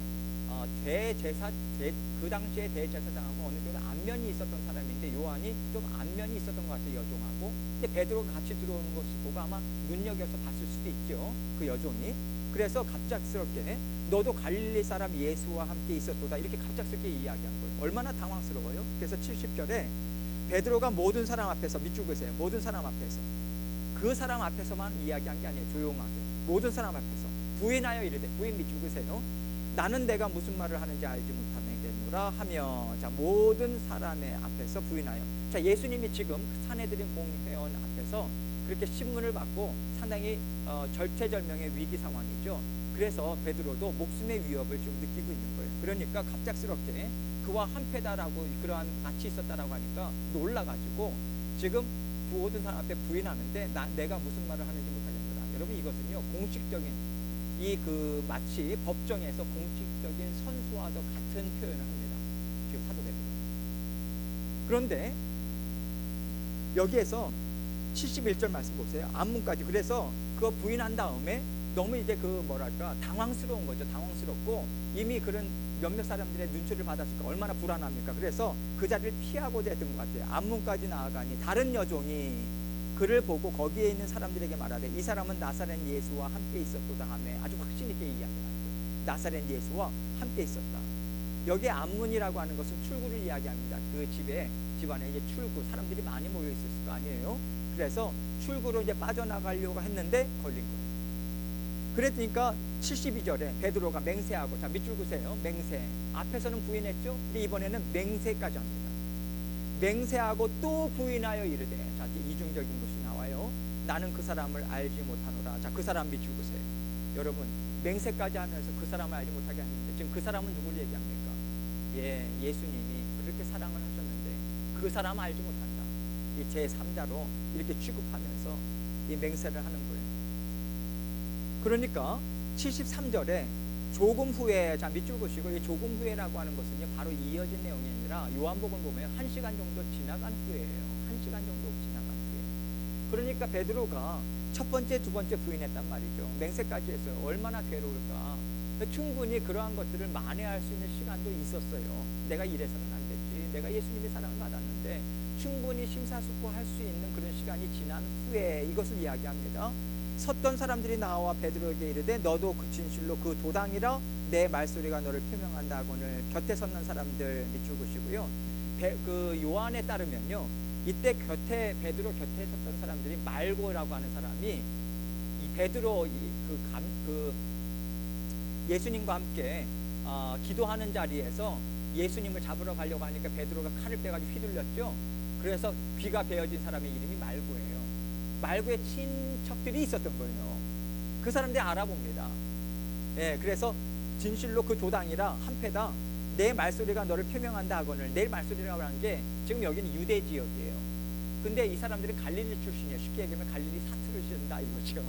그 당시에 대제사장하고 어느 정도 안면이 있었던 사람인데, 요한이 좀 안면이 있었던 것 같아요, 여종하고. 근데 베드로가 같이 들어오는 것을 보고 아마 눈여겨서 봤을 수도 있죠, 그 여종이. 그래서 갑작스럽게 너도 갈릴리 사람 예수와 함께 있었도다, 이렇게 갑작스럽게 이야기한 거예요. 얼마나 당황스러워요. 그래서 70절에 베드로가 모든 사람 앞에서, 밑줄 그으세요, 모든 사람 앞에서, 그 사람 앞에서만 이야기한 게 아니에요. 조용하게 모든 사람 앞에서 부인하여 이르되, 부인 밑줄 그으세요, 나는 내가 무슨 말을 하는지 알지 못하겠노라 하며, 자, 모든 사람의 앞에서 부인하여. 자, 예수님이 지금 산헤드린 공회원 앞에서 그렇게 신문을 받고 상당히 절체절명의 위기 상황이죠. 그래서 베드로도 목숨의 위협을 지금 느끼고 있는 거예요. 그러니까 갑작스럽게 그와 한패다라고, 그러한 같이 있었다라고 하니까 놀라가지고 지금 모든 사람 앞에 부인하는데, 내가 무슨 말을 하는지 못하겠노라. 여러분, 이것은요, 공식적인 마치 법정에서 공식적인 선수와도 같은 표현을 합니다, 지금 사도 베드로. 그런데 여기에서 71절 말씀 보세요. 앞문까지. 그래서 그거 부인한 다음에 너무 이제 당황스러운 거죠. 당황스럽고 이미 그런 몇몇 사람들의 눈초리를 받았을까, 얼마나 불안합니까. 그래서 그 자리를 피하고자 했던 것 같아요. 앞문까지 나아가니 다른 여종이 그를 보고 거기에 있는 사람들에게 말하되 이 사람은 나사렛 예수와 함께 있었도다 하며, 아주 확신 있게 이야기하는 거예요. 나사렛 예수와 함께 있었다. 여기에 앞문이라고 하는 것은 출구를 이야기합니다. 그 집안에 이제 출구, 사람들이 많이 모여 있었을 거 아니에요. 그래서 출구로 이제 빠져나가려고 했는데 걸린 거예요. 그랬으니까 72절에 베드로가 맹세하고, 자, 밑줄 그으세요, 맹세. 앞에서는 부인했죠. 근데 이번에는 맹세까지 합니다. 맹세하고 또 부인하여 이르되, 자, 이중적인 것이 나와요. 나는 그 사람을 알지 못하노라. 자, 그 사람 밑줄 그으세요. 여러분, 맹세까지 하면서 그 사람을 알지 못하게 했는데, 지금 그 사람은 누구를 얘기합니까? 예수님이 그렇게 사랑을 하셨는데 그 사람 알지 못한다. 이 제3자로 이렇게 취급하면서 이 맹세를 하는 거예요. 그러니까 73절에 조금 후에, 자, 밑줄 그으시고, 이 조금 후에라고 하는 것은요, 바로 이어진 내용이 아니라 요한복음 보면 1시간 정도 지나간 후에예요. 1시간 정도 지나간 후에. 그러니까 베드로가 첫 번째, 두 번째 부인했단 말이죠. 맹세까지 했어요. 얼마나 괴로울까. 충분히 그러한 것들을 만회할 수 있는 시간도 있었어요. 내가 이래서는 안 됐지, 내가 예수님의 사랑을 받았는데, 충분히 심사숙고할 수 있는 그런 시간이 지난 후에 이것을 이야기합니다. 섰던 사람들이 나와 베드로에게 이르되 너도 그 진실로 그 도당이라 내 말소리가 너를 표명한다 하거늘. 곁에 섰는 사람들 밑줄 그으시고요. 그 요한에 따르면요, 이때 베드로 곁에 섰던 사람들이 말고라고 하는 사람이 이 베드로 예수님과 함께 기도하는 자리에서 예수님을 잡으러 가려고 하니까 베드로가 칼을 빼가지고 휘둘렸죠. 그래서 귀가 베어진 사람의 이름이 말고예요. 말고의 친척들이 있었던 거예요. 그 사람들이 알아봅니다. 예, 그래서 진실로 그 도당이라 한패다 내 말소리가 너를 표명한다 하거늘. 내 말소리라고 하는 게 지금 여기는 유대 지역이에요. 근데 이 사람들은 갈릴리 출신이에요. 쉽게 얘기하면 갈릴리 사투를 쓴다 이거죠.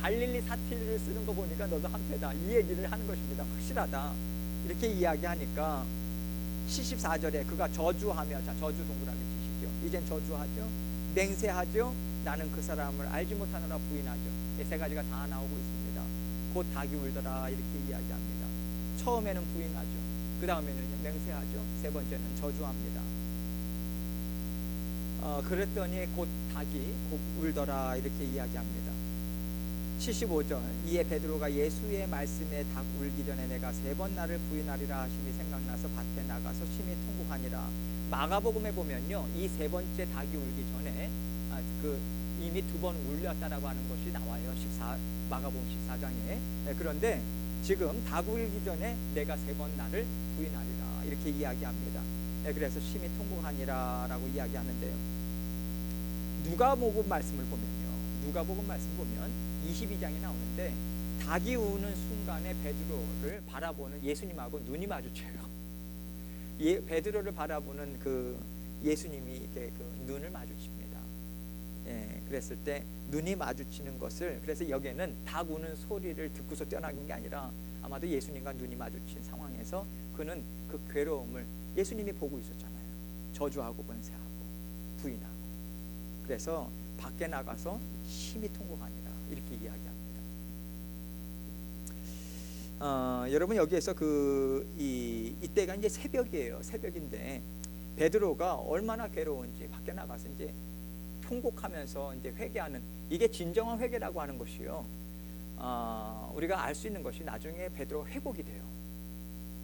갈릴리 사투를 쓰는 거 보니까 너도 한패다 이 얘기를 하는 것입니다. 확실하다 이렇게 이야기하니까 74절에 그가 저주하며, 자 저주 동그라미 치시죠. 이젠 저주하죠. 맹세하죠. 나는 그 사람을 알지 못하느라 부인하죠. 세 가지가 다 나오고 있습니다. 곧 닭이 울더라 이렇게 이야기합니다. 처음에는 부인하죠. 그 다음에는 맹세하죠. 세 번째는 저주합니다. 그랬더니 곧 닭이 곧 울더라 이렇게 이야기합니다. 75절 이에 베드로가 예수의 말씀에 닭 울기 전에 내가 3번 나를 부인하리라 하심이 생각나서 밭에 나가서 심히 통곡하니라. 마가복음에 보면요, 이 3번째 닭이 울기 전에 이미 2번 울렸다라고 하는 것이 나와요. 마가복음 14장에. 그런데 지금 닭 울기 전에 내가 3번 나를 부인하리라 이렇게 이야기합니다. 그래서 심히 통곡하니라 라고 이야기하는데요. 누가복음 말씀을 보면요, 누가복음 말씀 보면 22장이 나오는데 닭이 우는 순간에 베드로를 바라보는 예수님하고 눈이 마주쳐요. 베드로를 바라보는 그 예수님이 이렇게 그 눈을 마주칩니다. 예, 그랬을 때 눈이 마주치는 것을, 그래서 여기에는 닭 우는 소리를 듣고서 떠나는 게 아니라 아마도 예수님과 눈이 마주친 상황에서 그는 그 괴로움을 예수님이 보고 있었잖아요. 저주하고 번세하고 부인하고. 그래서 밖에 나가서 심히 통곡하니라 이렇게 이야기합니다. 여러분 여기에서 이때가 이제 새벽이에요. 새벽인데 베드로가 얼마나 괴로운지 밖에 나가서 이제 통곡하면서 이제 회개하는, 이게 진정한 회개라고 하는 것이요. 우리가 알 수 있는 것이 나중에 베드로가 회복이 돼요.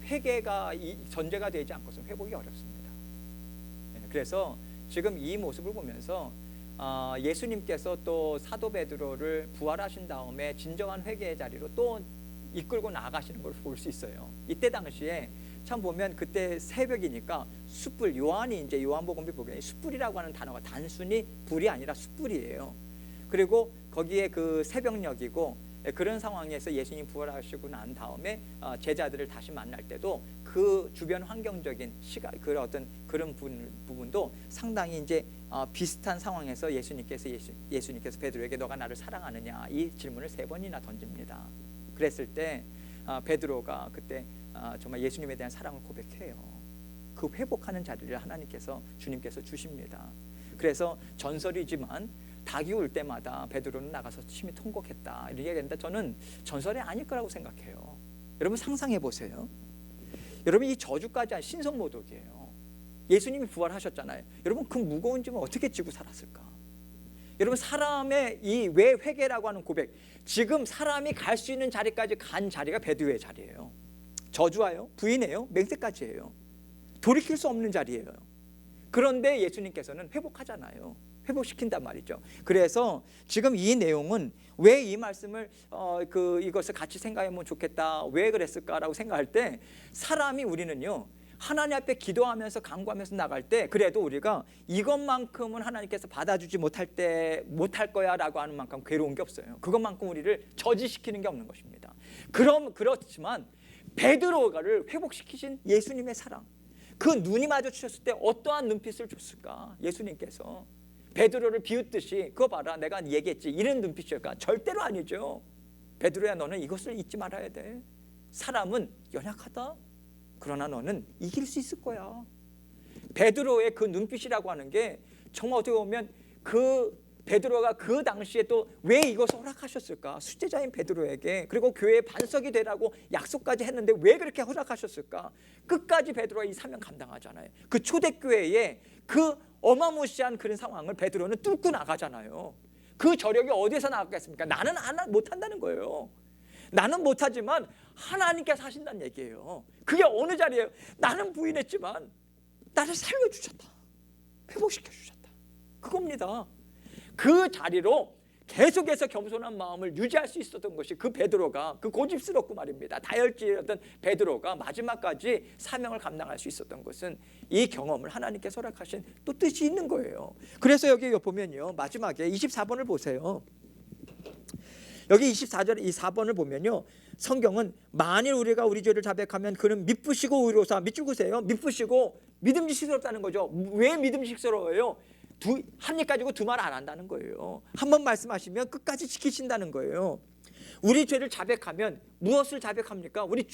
회개가 전제가 되지 않고서 회복이 어렵습니다. 그래서 지금 이 모습을 보면서 예수님께서 또 사도 베드로를 부활하신 다음에 진정한 회개의 자리로 또 이끌고 나가시는 걸 볼 수 있어요. 이때 당시에 참 보면 그때 새벽이니까 숯불, 요한이 이제 요한복음에 보면 숯불이라고 하는 단어가 단순히 불이 아니라 숯불이에요. 그리고 거기에 그 새벽녘이고 그런 상황에서 예수님 부활하시고 난 다음에 제자들을 다시 만날 때도 그 주변 환경적인 그 어떤 그런 부분도 상당히 이제 비슷한 상황에서 예수님께서 베드로에게 너가 나를 사랑하느냐 이 질문을 3번이나 던집니다. 그랬을 때 베드로가 그때 정말 예수님에 대한 사랑을 고백해요. 그 회복하는 자리를 하나님께서, 주님께서 주십니다. 그래서 전설이지만 닭이 울 때마다 베드로는 나가서 심히 통곡했다 이렇게 얘기했는데 저는 전설이 아닐 거라고 생각해요. 여러분 상상해 보세요. 여러분 이 저주까지 한 신성모독이에요. 예수님이 부활하셨잖아요. 여러분 그 무거운 짐을 어떻게 지고 살았을까? 여러분 사람의 이 왜 회개라고 하는 고백, 지금 사람이 갈 수 있는 자리까지 간 자리가 베드로의 자리예요. 저주하여 부인해요. 맹세까지 해요. 돌이킬 수 없는 자리예요. 그런데 예수님께서는 회복하잖아요. 회복시킨단 말이죠. 그래서 지금 이 내용은 왜 이 말씀을 이것을 같이 생각하면 좋겠다, 왜 그랬을까라고 생각할 때 사람이 우리는요 하나님 앞에 기도하면서 간구하면서 나갈 때 그래도 우리가 이것만큼은 하나님께서 받아주지 못할 거야 라고 하는 만큼 괴로운 게 없어요. 그것만큼 우리를 저지시키는 게 없는 것입니다. 그렇지만 베드로가를 회복시키신 예수님의 사랑, 그 눈이 마주치셨을 때 어떠한 눈빛을 줬을까? 예수님께서 베드로를 비웃듯이 그거 봐라 내가 얘기했지 이런 눈빛일까? 절대로 아니죠. 베드로야 너는 이것을 잊지 말아야 돼. 사람은 연약하다. 그러나 너는 이길 수 있을 거야. 베드로의 그 눈빛이라고 하는 게 정말 어떻게 보면 그 베드로가 그 당시에 또 왜 이것을 허락하셨을까? 수제자인 베드로에게, 그리고 교회의 반석이 되라고 약속까지 했는데 왜 그렇게 허락하셨을까? 끝까지 베드로가 이 사명 감당하잖아요. 그 초대교회의 그 어마무시한 그런 상황을 베드로는 뚫고 나가잖아요. 그 저력이 어디에서 나왔겠습니까? 나는 못한다는 거예요. 나는 못하지만 하나님께서 하신다는 얘기예요. 그게 어느 자리예요? 나는 부인했지만 나를 살려주셨다. 회복시켜주셨다. 그겁니다. 그 자리로 계속해서 겸손한 마음을 유지할 수 있었던 것이 그 베드로가, 그 고집스럽고 말입니다 다혈질이었던 베드로가 마지막까지 사명을 감당할 수 있었던 것은 이 경험을 하나님께서 허락하신 또 뜻이 있는 거예요. 그래서 여기 보면요, 마지막에 24번을 보세요. 여기 24절 이 4번을 보면요, 성경은 만일 우리가 우리 죄를 자백하면 그는 미쁘시고 의로사, 밑줄그세요. 미쁘시고 믿음직스럽다는 거죠. 왜 믿음직스러워요? 한 입 가지고 두 말 안 한다는 거예요. 한 번 말씀하시면 끝까지 지키신다는 거예요. 우리 죄를 자백하면 무엇을 자백합니까? 우리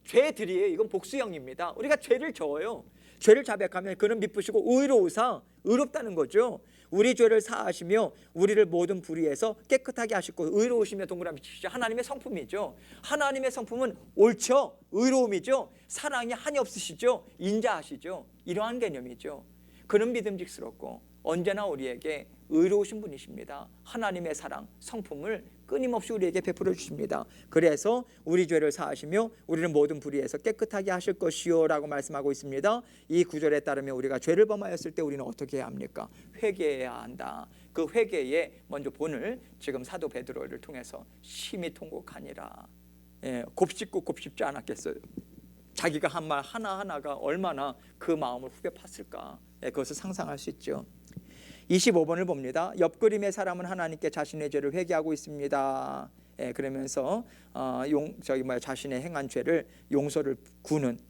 죄들이에요. 이건 복수형입니다. 우리가 죄를 져요. 죄를 자백하면 그는 미쁘시고 의로우사, 의롭다는 거죠. 우리 죄를 사하시며 우리를 모든 불의에서 깨끗하게 하시고, 의로우시며 동그라미 치시죠. 하나님의 성품이죠. 하나님의 성품은 옳죠. 의로움이죠. 사랑이 한이 없으시죠. 인자하시죠. 이러한 개념이죠. 그는 믿음직스럽고 언제나 우리에게 의로우신 분이십니다. 하나님의 사랑, 성품을 끊임없이 우리에게 베풀어 주십니다. 그래서 우리 죄를 사하시며 우리를 모든 불의에서 깨끗하게 하실 것이요 라고 말씀하고 있습니다. 이 구절에 따르면 우리가 죄를 범하였을 때 우리는 어떻게 해야 합니까? 회개해야 한다. 그 회개의 먼저 본을 지금 사도 베드로를 통해서 심히 통곡하니라. 곱씹고 곱씹지 않았겠어요? 자기가 한 말 하나하나가 얼마나 그 마음을 후벼 팠을까, 그것을 상상할 수 있죠. 25번을 봅니다. 옆그림의 사람은 하나님께 자신의 죄를 회개하고 있습니다. 그러면서 자신의 행한 죄를 용서를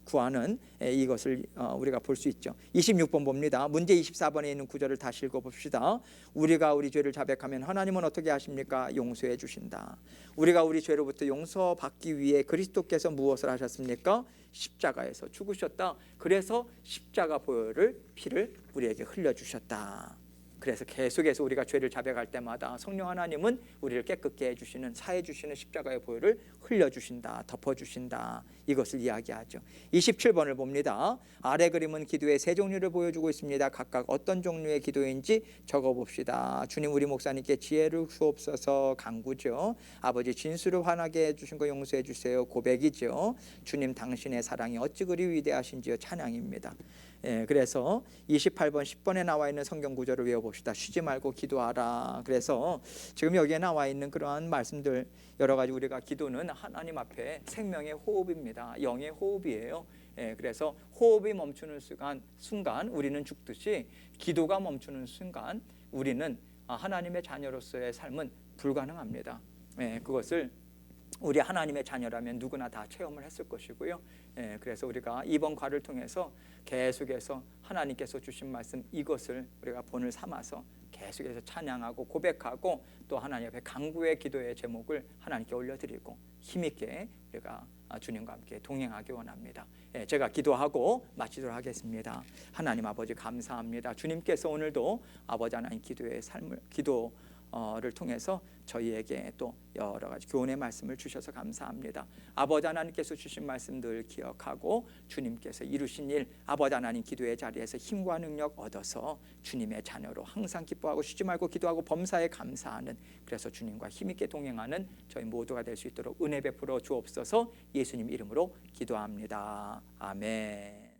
구하는 이것을 우리가 볼 수 있죠. 26번 봅니다. 문제 24번에 있는 구절을 다시 읽어봅시다. 우리가 우리 죄를 자백하면 하나님은 어떻게 하십니까? 용서해 주신다. 우리가 우리 죄로부터 용서받기 위해 그리스도께서 무엇을 하셨습니까? 십자가에서 죽으셨다. 그래서 십자가 보혈을, 피를 우리에게 흘려주셨다. 그래서 계속해서 우리가 죄를 자백할 때마다 성령 하나님은 우리를 깨끗게 해주시는, 사해주시는 십자가의 보혈을 흘려주신다, 덮어주신다, 이것을 이야기하죠. 27번을 봅니다. 아래 그림은 기도의 세 종류를 보여주고 있습니다. 각각 어떤 종류의 기도인지 적어봅시다. 주님, 우리 목사님께 지혜를 주옵소서. 간구죠. 아버지, 진수를 화나게 해주신 거 용서해 주세요. 고백이죠. 주님, 당신의 사랑이 어찌 그리 위대하신지요. 찬양입니다. 그래서 28번 10번에 나와 있는 성경 구절을 외워봅시다. 쉬지 말고 기도하라. 그래서 지금 여기에 나와 있는 그러한 말씀들 여러 가지, 우리가 기도는 하나님 앞에 생명의 호흡입니다. 영의 호흡이에요. 그래서 호흡이 멈추는 순간 우리는 죽듯이, 기도가 멈추는 순간 우리는 하나님의 자녀로서의 삶은 불가능합니다. 그것을 우리 하나님의 자녀라면 누구나 다 체험을 했을 것이고요. 그래서 우리가 이번 과를 통해서 계속해서 하나님께서 주신 말씀, 이것을 우리가 본을 삼아서 계속해서 찬양하고 고백하고, 또 하나님 앞에 간구의 기도의 제목을 하나님께 올려드리고 힘있게 우리가 주님과 함께 동행하기 원합니다. 제가 기도하고 마치도록 하겠습니다. 하나님 아버지, 감사합니다. 주님께서 오늘도 아버지 하나님 기도의 삶을, 기도를 통해서 저희에게 또 여러 가지 교훈의 말씀을 주셔서 감사합니다. 아버지 하나님께서 주신 말씀들 기억하고 주님께서 이루신 일, 아버지 하나님 기도의 자리에서 힘과 능력 얻어서 주님의 자녀로 항상 기뻐하고 쉬지 말고 기도하고 범사에 감사하는, 그래서 주님과 힘있게 동행하는 저희 모두가 될 수 있도록 은혜 베풀어 주옵소서. 예수님 이름으로 기도합니다. 아멘.